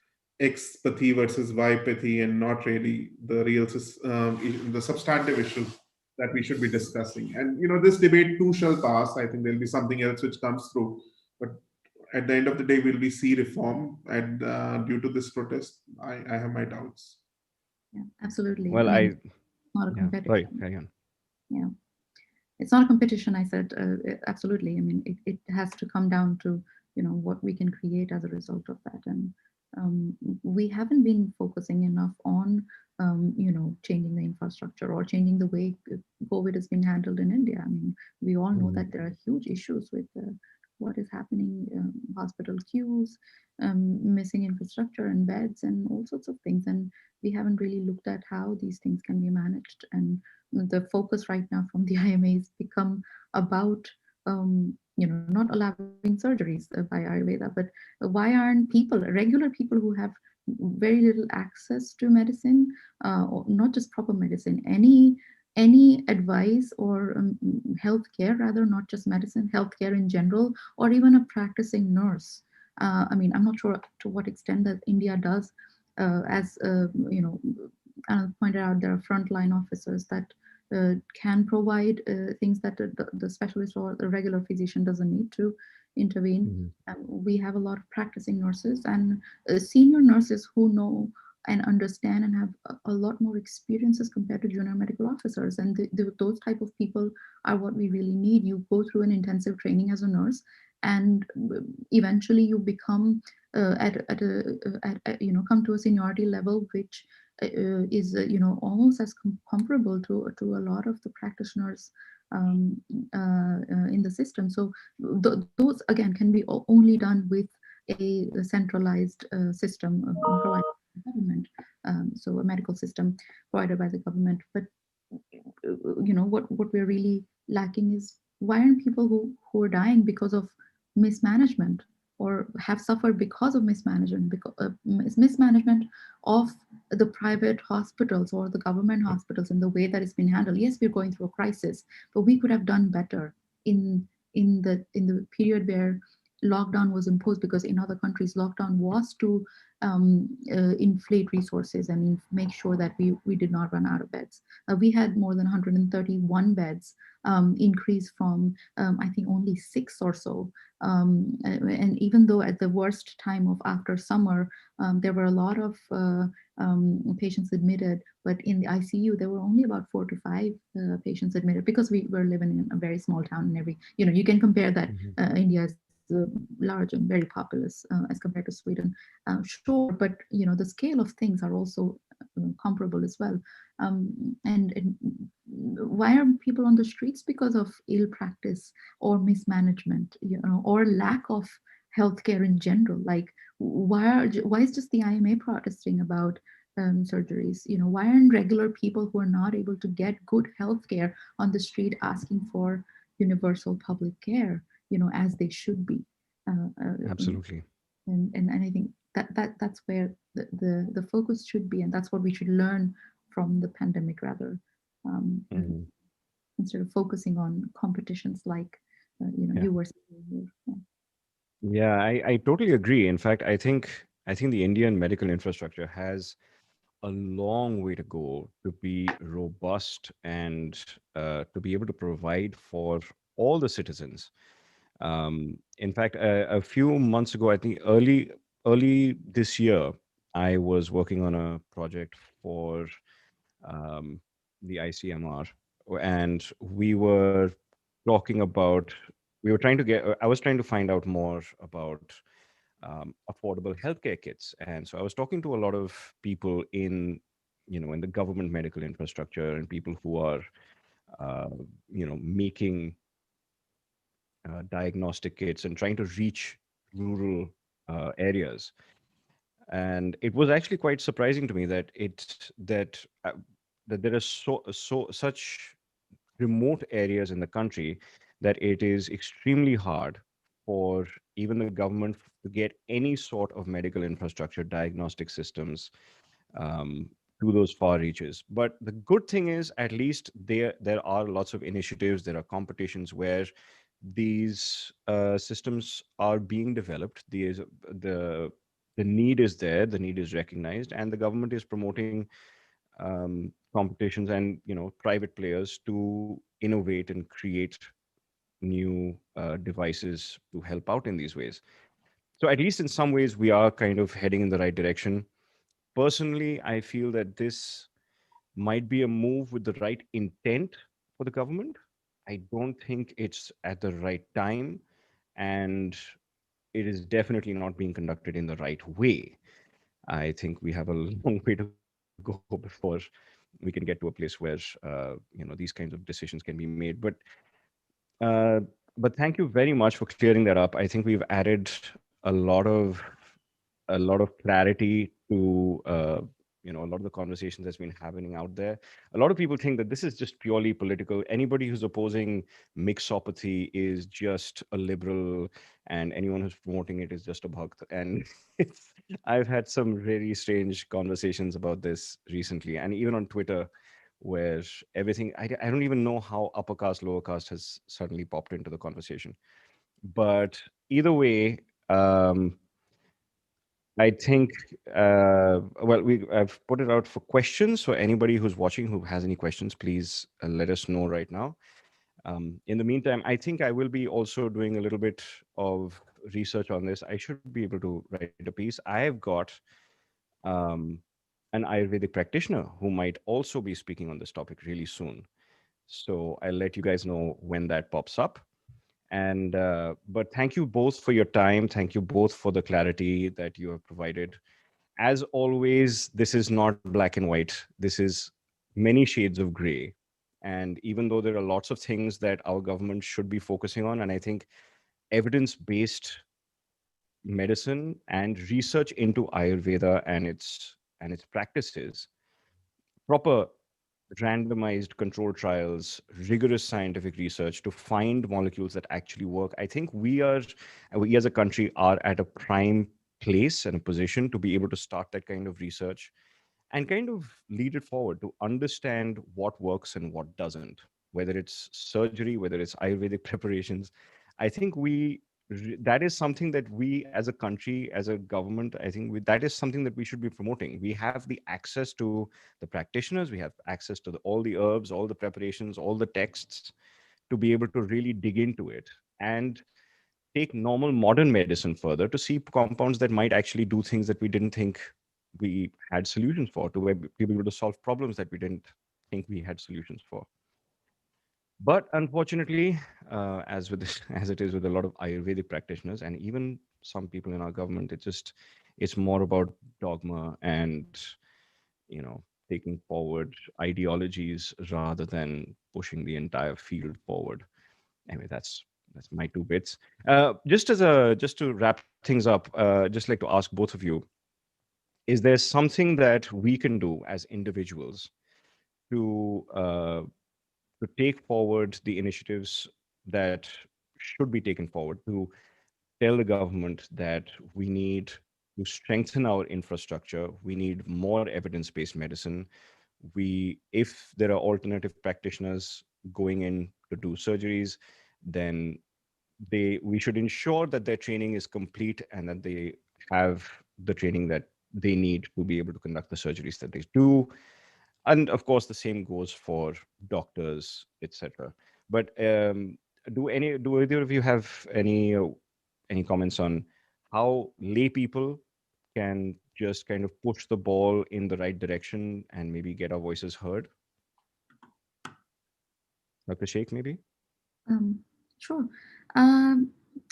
X pathy versus Y pathy, and not really the real the substantive issues that we should be discussing. And this debate too shall pass. I think there'll be something else which comes through, but at the end of the day, will we see reform? And due to this protest, I have my doubts. Yeah, absolutely. Well, I mean, I it's not a yeah. Sorry, competition. carry on. Yeah, it's not a competition. I said absolutely. I mean, it has to come down to what we can create as a result of that, and we haven't been focusing enough on changing the infrastructure or changing the way COVID has been handled in India. I mean, we all know that there are huge issues with what is happening, hospital queues, missing infrastructure and beds, and all sorts of things, and we haven't really looked at how these things can be managed. And the focus right now from the IMA has become about not allowing surgeries by Ayurveda, but why aren't people, regular people who have very little access to medicine, or not just proper medicine, any advice or healthcare, rather, not just medicine, healthcare in general, or even a practicing nurse. I mean, I'm not sure to what extent that India does, as pointed out, there are frontline officers that can provide things that the specialist or the regular physician doesn't need to intervene. We have a lot of practicing nurses and senior nurses who know and understand and have a lot more experiences compared to junior medical officers. And those type of people are what we really need. You go through an intensive training as a nurse, and eventually you become come to a seniority level which is almost as comparable to a lot of the practitioners in the system. So those again can be only done with a centralized system provided by the government, so a medical system provided by the government. But what we're really lacking is, why aren't people who are dying because of mismanagement or have suffered because of mismanagement, mismanagement of the private hospitals or the government hospitals and the way that it's been handled? Yes, we're going through a crisis, but we could have done better in the period where lockdown was imposed, because in other countries lockdown was to inflate resources and make sure that we did not run out of beds. We had more than 131 beds, increase from I think only 6 or so. And even though at the worst time of after summer, there were a lot of patients admitted, but in the ICU there were only about 4 to 5 patients admitted, because we were living in a very small town, and you can compare that. India is large and very populous as compared to Sweden. Sure, but the scale of things are also comparable as well. And why are people on the streets? Because of ill practice or mismanagement, or lack of healthcare in general. Like, why is just the IMA protesting about surgeries? Why aren't regular people who are not able to get good healthcare on the street asking for universal public care, as they should be? Absolutely. And I think that's where the focus should be, and that's what we should learn from the pandemic, rather, instead of focusing on competitions like Yeah. you were saying here. Yeah. Yeah, I totally agree. In fact, I think the Indian medical infrastructure has a long way to go to be robust and to be able to provide for all the citizens. In fact, a few months ago, I think early this year, I was working on a project for um, the ICMR, and we were trying to get. I was trying to find out more about affordable healthcare kits, and so I was talking to a lot of people in the government medical infrastructure, and people who are uh, making diagnostic kits and trying to reach rural areas. And it was actually quite surprising to me that there are such remote areas in the country that it is extremely hard for even the government to get any sort of medical infrastructure, diagnostic systems, um, to those far reaches. But the good thing is, at least there are lots of initiatives. There are competitions where these systems are being developed. The need is there. The need is recognized, and the government is promoting competitions and private players to innovate and create new devices to help out in these ways. So at least in some ways, we are kind of heading in the right direction. Personally, I feel that this might be a move with the right intent for the government. I don't think it's at the right time, and it is definitely not being conducted in the right way. I think we have a long way to go before we can get to a place where these kinds of decisions can be made. Uh, but thank you very much for clearing that up. I think we've added a lot of clarity to a lot of the conversations that's been happening out there. A lot of people think that this is just purely political. Anybody who's opposing mixopathy is just a liberal, and anyone who's promoting it is just a bhakt. And I've had some really strange conversations about this recently, and even on Twitter, where I don't even know how upper caste, lower caste has suddenly popped into the conversation. But either way, I think, I've put it out for questions. So anybody who's watching who has any questions, please let us know right now. In the meantime, I think I will be also doing a little bit of research on this. I should be able to write a piece. I have got um, an Ayurvedic practitioner who might also be speaking on this topic really soon. So I'll let you guys know when that pops up. And but thank you both for your time. Thank you both for the clarity that you have provided. As always, this is not black and white. This is many shades of gray. And even though there are lots of things that our government should be focusing on, and I think evidence-based medicine and research into Ayurveda and its practices, proper randomized control trials, rigorous scientific research to find molecules that actually work. I think we as a country are at a prime place and a position to be able to start that kind of research and kind of lead it forward to understand what works and what doesn't, whether it's surgery, whether it's Ayurvedic preparations. I think that is something that we as a country, as a government, I think that is something that we should be promoting. We have the access to the practitioners, we have access to all the herbs, all the preparations, all the texts to be able to really dig into it and take normal modern medicine further to see compounds that might actually do things that we didn't think we had solutions for, to be able to solve problems that we didn't think we had solutions for. But unfortunately, as with this, as it is with a lot of Ayurvedic practitioners and even some people in our government, it's more about dogma and taking forward ideologies rather than pushing the entire field forward. Anyway, that's my two bits. Just to wrap things up, just like to ask both of you: is there something that we can do as individuals to uh, to take forward the initiatives that should be taken forward to tell the government that we need to strengthen our infrastructure, we need more evidence-based medicine, if there are alternative practitioners going in to do surgeries, then we should ensure that their training is complete and that they have the training that they need to be able to conduct the surgeries that they do. And of course the same goes for doctors, etc. But do either of you have any comments on how lay people can just kind of push the ball in the right direction and maybe get our voices heard? Dr. Sheikh, maybe? Um, sure. Um,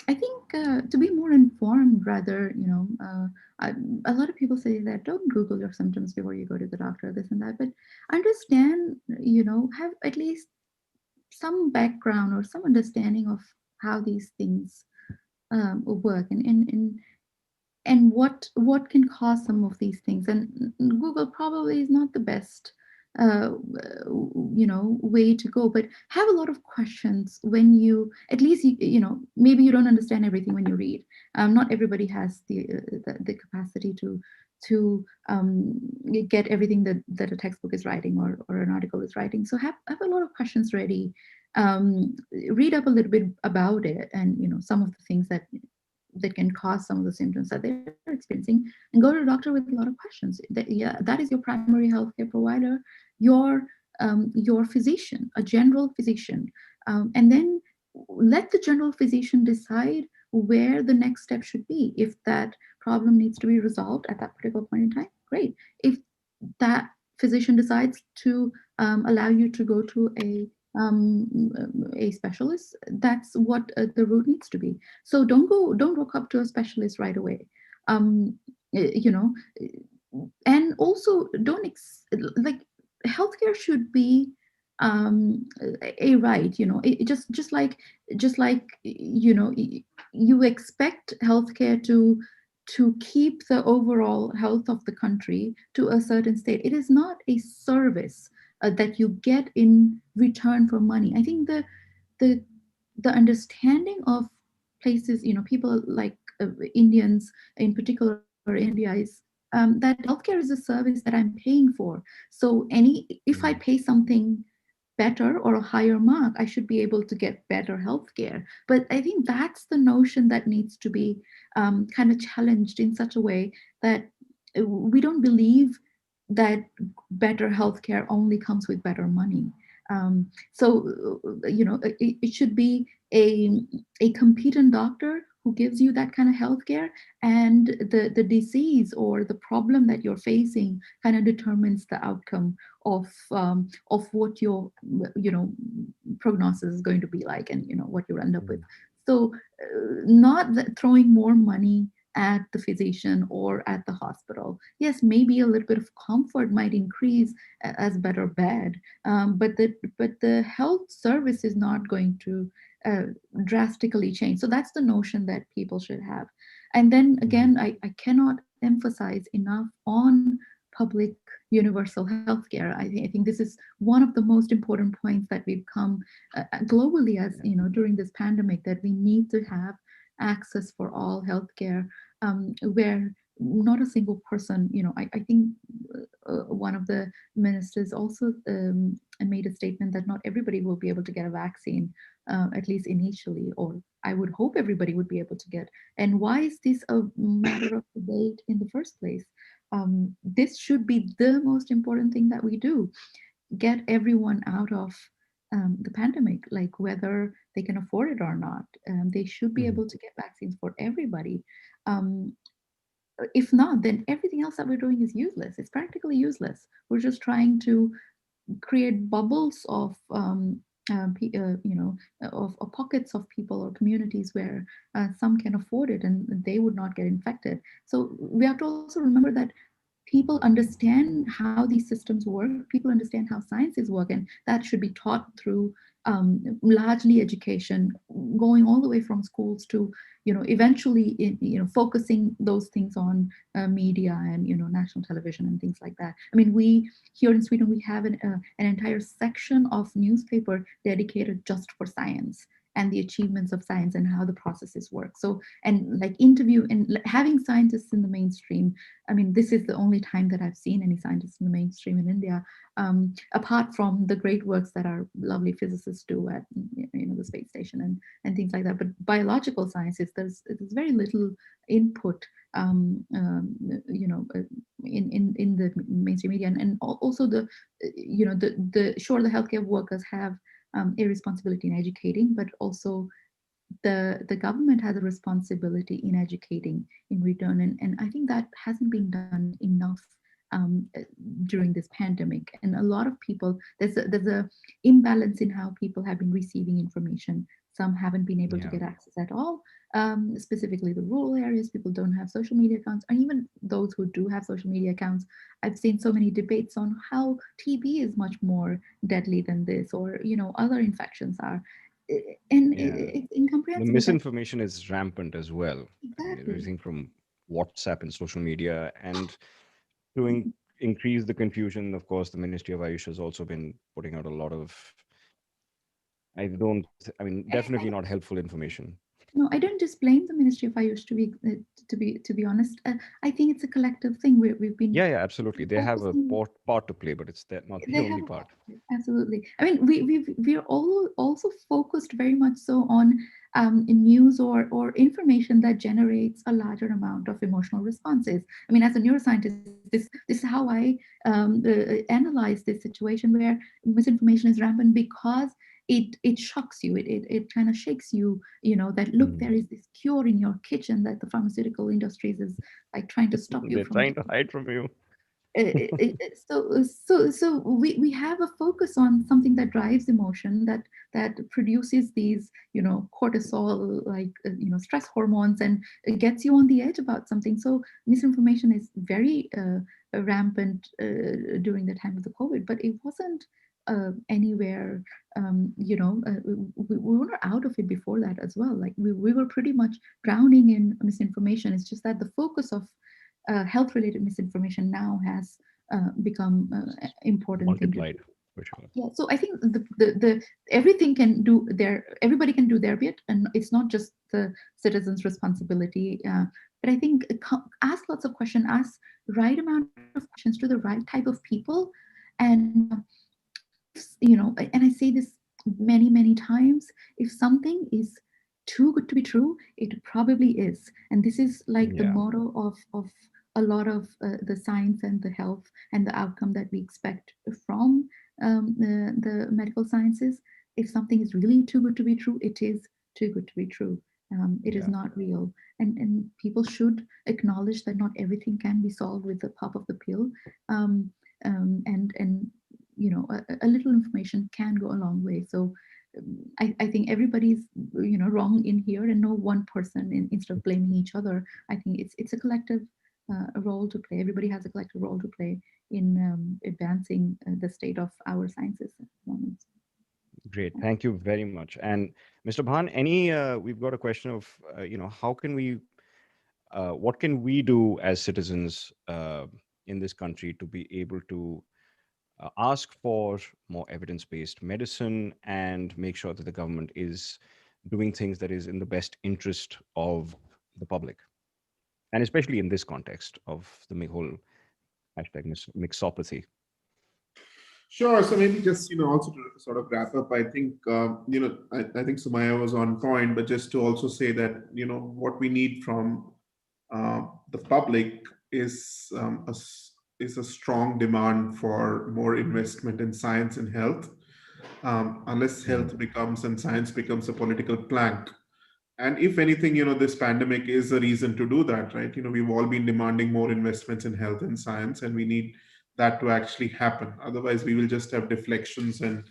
I think to be more informed, rather, a lot of people say that don't Google your symptoms before you go to the doctor, this and that. But understand, have at least some background or some understanding of how these things work, and what can cause some of these things. And Google probably is not the best way to go, but have a lot of questions when you, at least maybe you don't understand everything when you read. Not everybody has the capacity to get everything that a textbook is writing, or an article is writing. So have a lot of questions ready. Read up a little bit about it, and some of the things that can cause some of the symptoms that they're experiencing, and go to a doctor with a lot of questions. That is your primary healthcare provider, your physician, a general physician, and then let the general physician decide where the next step should be. If that problem needs to be resolved at that particular point in time, great. If that physician decides to allow you to go to a specialist, that's what the route needs to be. So don't walk up to a specialist right away. You know, and also don't like healthcare should be a right. You know, just like you know, you expect healthcare to keep the overall health of the country to a certain state. It is not a service that you get in return for money. I think the the understanding of places, you know, people like Indians in particular in India, is that healthcare is a service that I'm paying for. So if I pay something better or a higher mark, I should be able to get better healthcare. But I think that's the notion that needs to be kind of challenged in such a way that we don't believe that better healthcare only comes with better money. You know, it should be a competent doctor who gives you that kind of healthcare, and the disease or the problem that you're facing kind of determines the outcome of what your, you know, prognosis is going to be like, and you know what you end up with. So not throwing more money at the physician or at the hospital. Yes, maybe a little bit of comfort might increase as better bad, but the health service is not going to drastically change. So that's the notion that people should have. And then again, I cannot emphasize enough on public universal healthcare. I think this is one of the most important points that we've come globally, as you know, during this pandemic, that we need to have access for all healthcare, where not a single person, you know, I think one of the ministers also made a statement that not everybody will be able to get a vaccine, at least initially, or I would hope everybody would be able to get. And why is this a matter of debate in the first place? This should be the most important thing that we do: get everyone out of the pandemic, like whether they can afford it or not. They should be able to get vaccines for everybody. Um, if not, then everything else that we're doing is useless. It's practically useless. We're just trying to create bubbles of you know, of pockets of people or communities where some can afford it and they would not get infected. So we have to also remember that people understand how these systems work, people understand how sciences work, and that should be taught through largely education, going all the way from schools to, you know, eventually you know, focusing those things on media and, you know, national television and things like that. I mean, we here in Sweden, we have an entire section of newspaper dedicated just for science and the achievements of science and how the processes work. So, and like interview and having scientists in the mainstream. I mean, this is the only time that I've seen any scientists in the mainstream in India, apart from the great works that our lovely physicists do at, you know, the space station and things like that. But biological sciences, there's very little input, you know, in the mainstream media, and also the, you know, the sure, the healthcare workers have a responsibility in educating, but also the government has a responsibility in educating in return, and I think that hasn't been done enough during this pandemic. And a lot of people, there's a imbalance in how people have been receiving information. Some haven't been able to get access at all. Specifically the rural areas, people don't have social media accounts, and even those who do have social media accounts, I've seen so many debates on how TB is much more deadly than this, or, you know, other infections are. And it's The incomprehensible that misinformation is rampant as well. I mean, exactly. everything from WhatsApp and social media, and to increase the confusion, of course, the Ministry of Ayush has also been putting out a lot of, I mean, definitely not helpful information. No, I don't just blame the Ministry of Ayush, to be honest. I think it's a collective thing. We've been Yeah, absolutely. They have a focusing. part to play, but it's not the They only have a part. absolutely. I mean, we're all also focused very much so on news or information that generates a larger amount of emotional responses. I mean, as a neuroscientist, this is how I analyze this situation where misinformation is rampant, because it shocks you. It kind of shakes you. That look, there is this cure in your kitchen that the pharmaceutical industries is like trying to stop you They're from trying to hide from you. so we have a focus on something that drives emotion, that produces these cortisol, like stress hormones, and it gets you on the edge about something. So misinformation is very rampant during the time of the COVID, but it wasn't anywhere. We were out of it before that as well. Like we were pretty much drowning in misinformation. It's just that the focus of health-related misinformation now has become important thing to do. Multiplied, for sure. Yeah, so I think the everybody can do their bit, and it's not just the citizens' responsibility. But I think ask lots of questions, ask right amount of questions to the right type of people, and and I say this many times: if something is too good to be true, it probably is. And this is like the Yeah. motto of a lot of the science and the health and the outcome that we expect from the medical sciences. If something is really too good to be true, it is too good to be true. It is Yeah. not real. And people should acknowledge that not everything can be solved with the pop of the pill. And a little information can go a long way. So I think everybody's wrong in here, and no one person, instead of blaming each other. I think it's a collective role to play. Everybody has a collective role to play in advancing the state of our sciences at the moment. Great. Thank you very much. And Mr. Bhan, we've got a question of, how can what can we do as citizens in this country to be able to ask for more evidence-based medicine and make sure that the government is doing things that is in the best interest of the public, and especially in this context of the whole hashtag mixopathy. Sure. So maybe just also to sort of wrap up, I think I think Sumaiya was on point, but just to also say that what we need from the public is is a strong demand for more investment in science and health. Unless health becomes and science becomes a political plank. And if anything, this pandemic is a reason to do that, right? We've all been demanding more investments in health and science, and we need that to actually happen. Otherwise, we will just have deflections and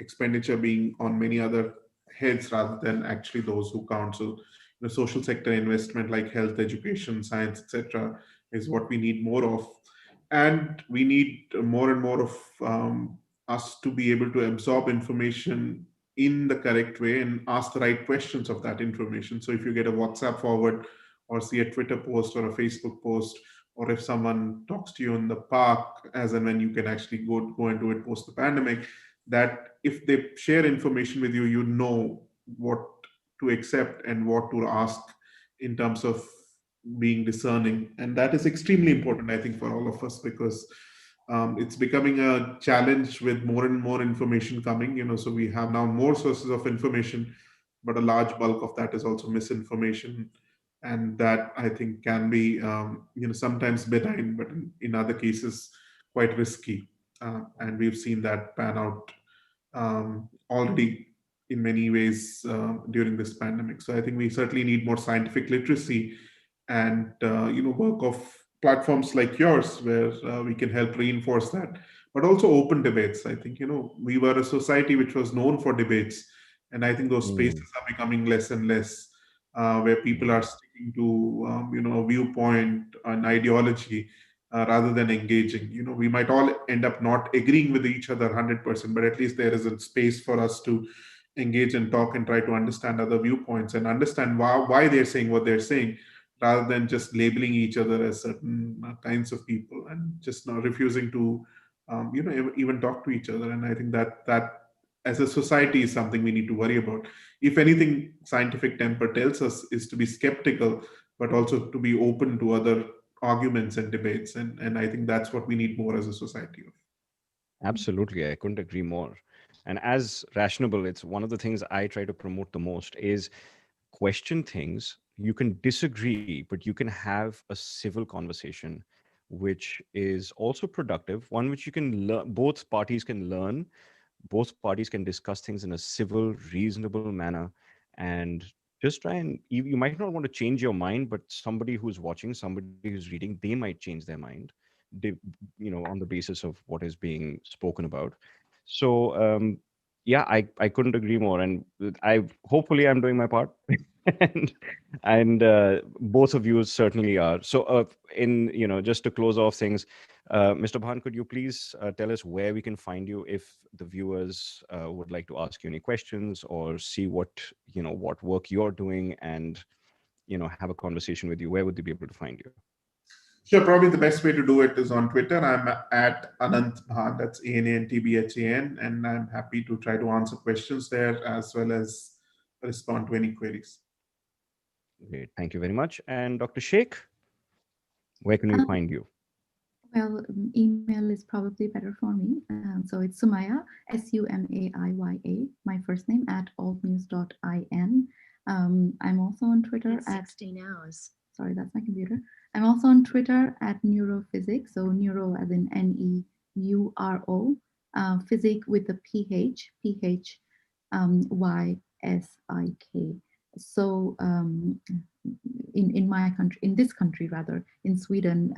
expenditure being on many other heads rather than actually those who count. So, the social sector investment like health, education, science, etc., is what we need more of, and we need more and more of us to be able to absorb information in the correct way and ask the right questions of that information. So if you get a WhatsApp forward or see a Twitter post or a Facebook post, or if someone talks to you in the park, as and when you can actually go and do it post the pandemic, that if they share information with you, you know what to accept and what to ask in terms of being discerning. And that is extremely important, I think, for all of us, because it's becoming a challenge with more and more information coming. So we have now more sources of information, but a large bulk of that is also misinformation, and that I think can be sometimes benign, but in other cases quite risky. And we've seen that pan out already in many ways during this pandemic. So I think we certainly need more scientific literacy and work of platforms like yours, where we can help reinforce that, but also open debates. I think we were a society which was known for debates, and I think those spaces Mm, are becoming less and less, where people mm. are sticking to viewpoint and ideology rather than engaging. We might all end up not agreeing with each other 100%, but at least there is a space for us to engage and talk and try to understand other viewpoints and understand why they're saying what they're saying, rather than just labeling each other as certain kinds of people and just now refusing to even talk to each other. And I think that as a society is something we need to worry about. If anything, scientific temper tells us is to be skeptical, but also to be open to other arguments and debates. And I think that's what we need more as a society. Absolutely, I couldn't agree more. And as rationable, it's one of the things I try to promote the most is question things. You can disagree, but you can have a civil conversation, which is also productive, one which you can learn, both parties can learn, both parties can discuss things in a civil, reasonable manner, and just try and you might not want to change your mind, but somebody who's watching, somebody who's reading, they might change their mind, they, on the basis of what is being spoken about. So yeah, I couldn't agree more, and I hopefully I'm doing my part. and both of you certainly are. So in just to close off things, Mr. Bhan, could you please tell us where we can find you if the viewers would like to ask you any questions or see what work you're doing, and have a conversation with you? Where would they be able to find you? Sure, probably the best way to do it is on Twitter. I'm at Anant Bhan, that's ANANTBHAN, and I'm happy to try to answer questions there as well as respond to any queries. Great, thank you very much. And Dr. Sheikh, where can we Um, find you? Well, email is probably better for me. So it's Sumaiya, Sumaiya, my first name, at altnews.in. I'm also on Twitter It's at 16 hours. Sorry, that's my computer. I'm also on Twitter at Neurophysics, so neuro as in Neuro, physic with the PHYSIK. So in my country, in this country rather, in Sweden,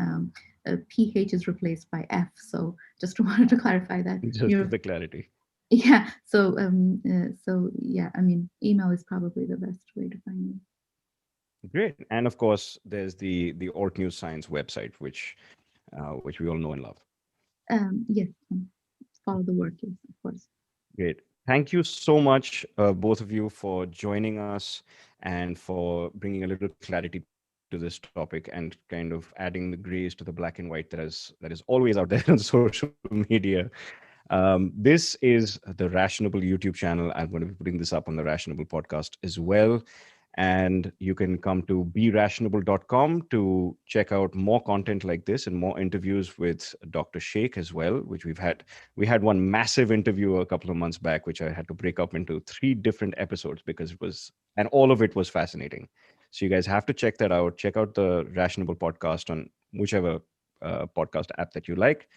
PH is replaced by F. So just wanted to clarify that. Just for the clarity. Yeah. So yeah, I mean, email is probably the best way to find me. Great. And of course, there's the Alt News Science website, which we all know and love. Yes, follow the work, yes, of course. Great. Thank you so much, both of you, for joining us and for bringing a little clarity to this topic and kind of adding the grays to the black and white that is always out there on social media. This is the Rationable YouTube channel. I'm going to be putting this up on the Rationable podcast as well. And you can come to berationable.com to check out more content like this and more interviews with Dr. Sheikh as well, which we've had. We had one massive interview a couple of months back, which I had to break up into 3 different episodes because and all of it was fascinating. So you guys have to check that out. Check out the Rationable podcast on whichever podcast app that you like.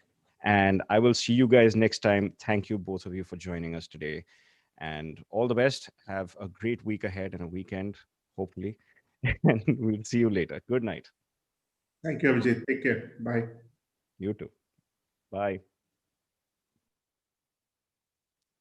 And I will see you guys next time. Thank you, both of you, for joining us today. And all the best. Have a great week ahead and a weekend, hopefully. And we'll see you later. Good night. Thank you, Abhijit. Take care. Bye. You too. Bye.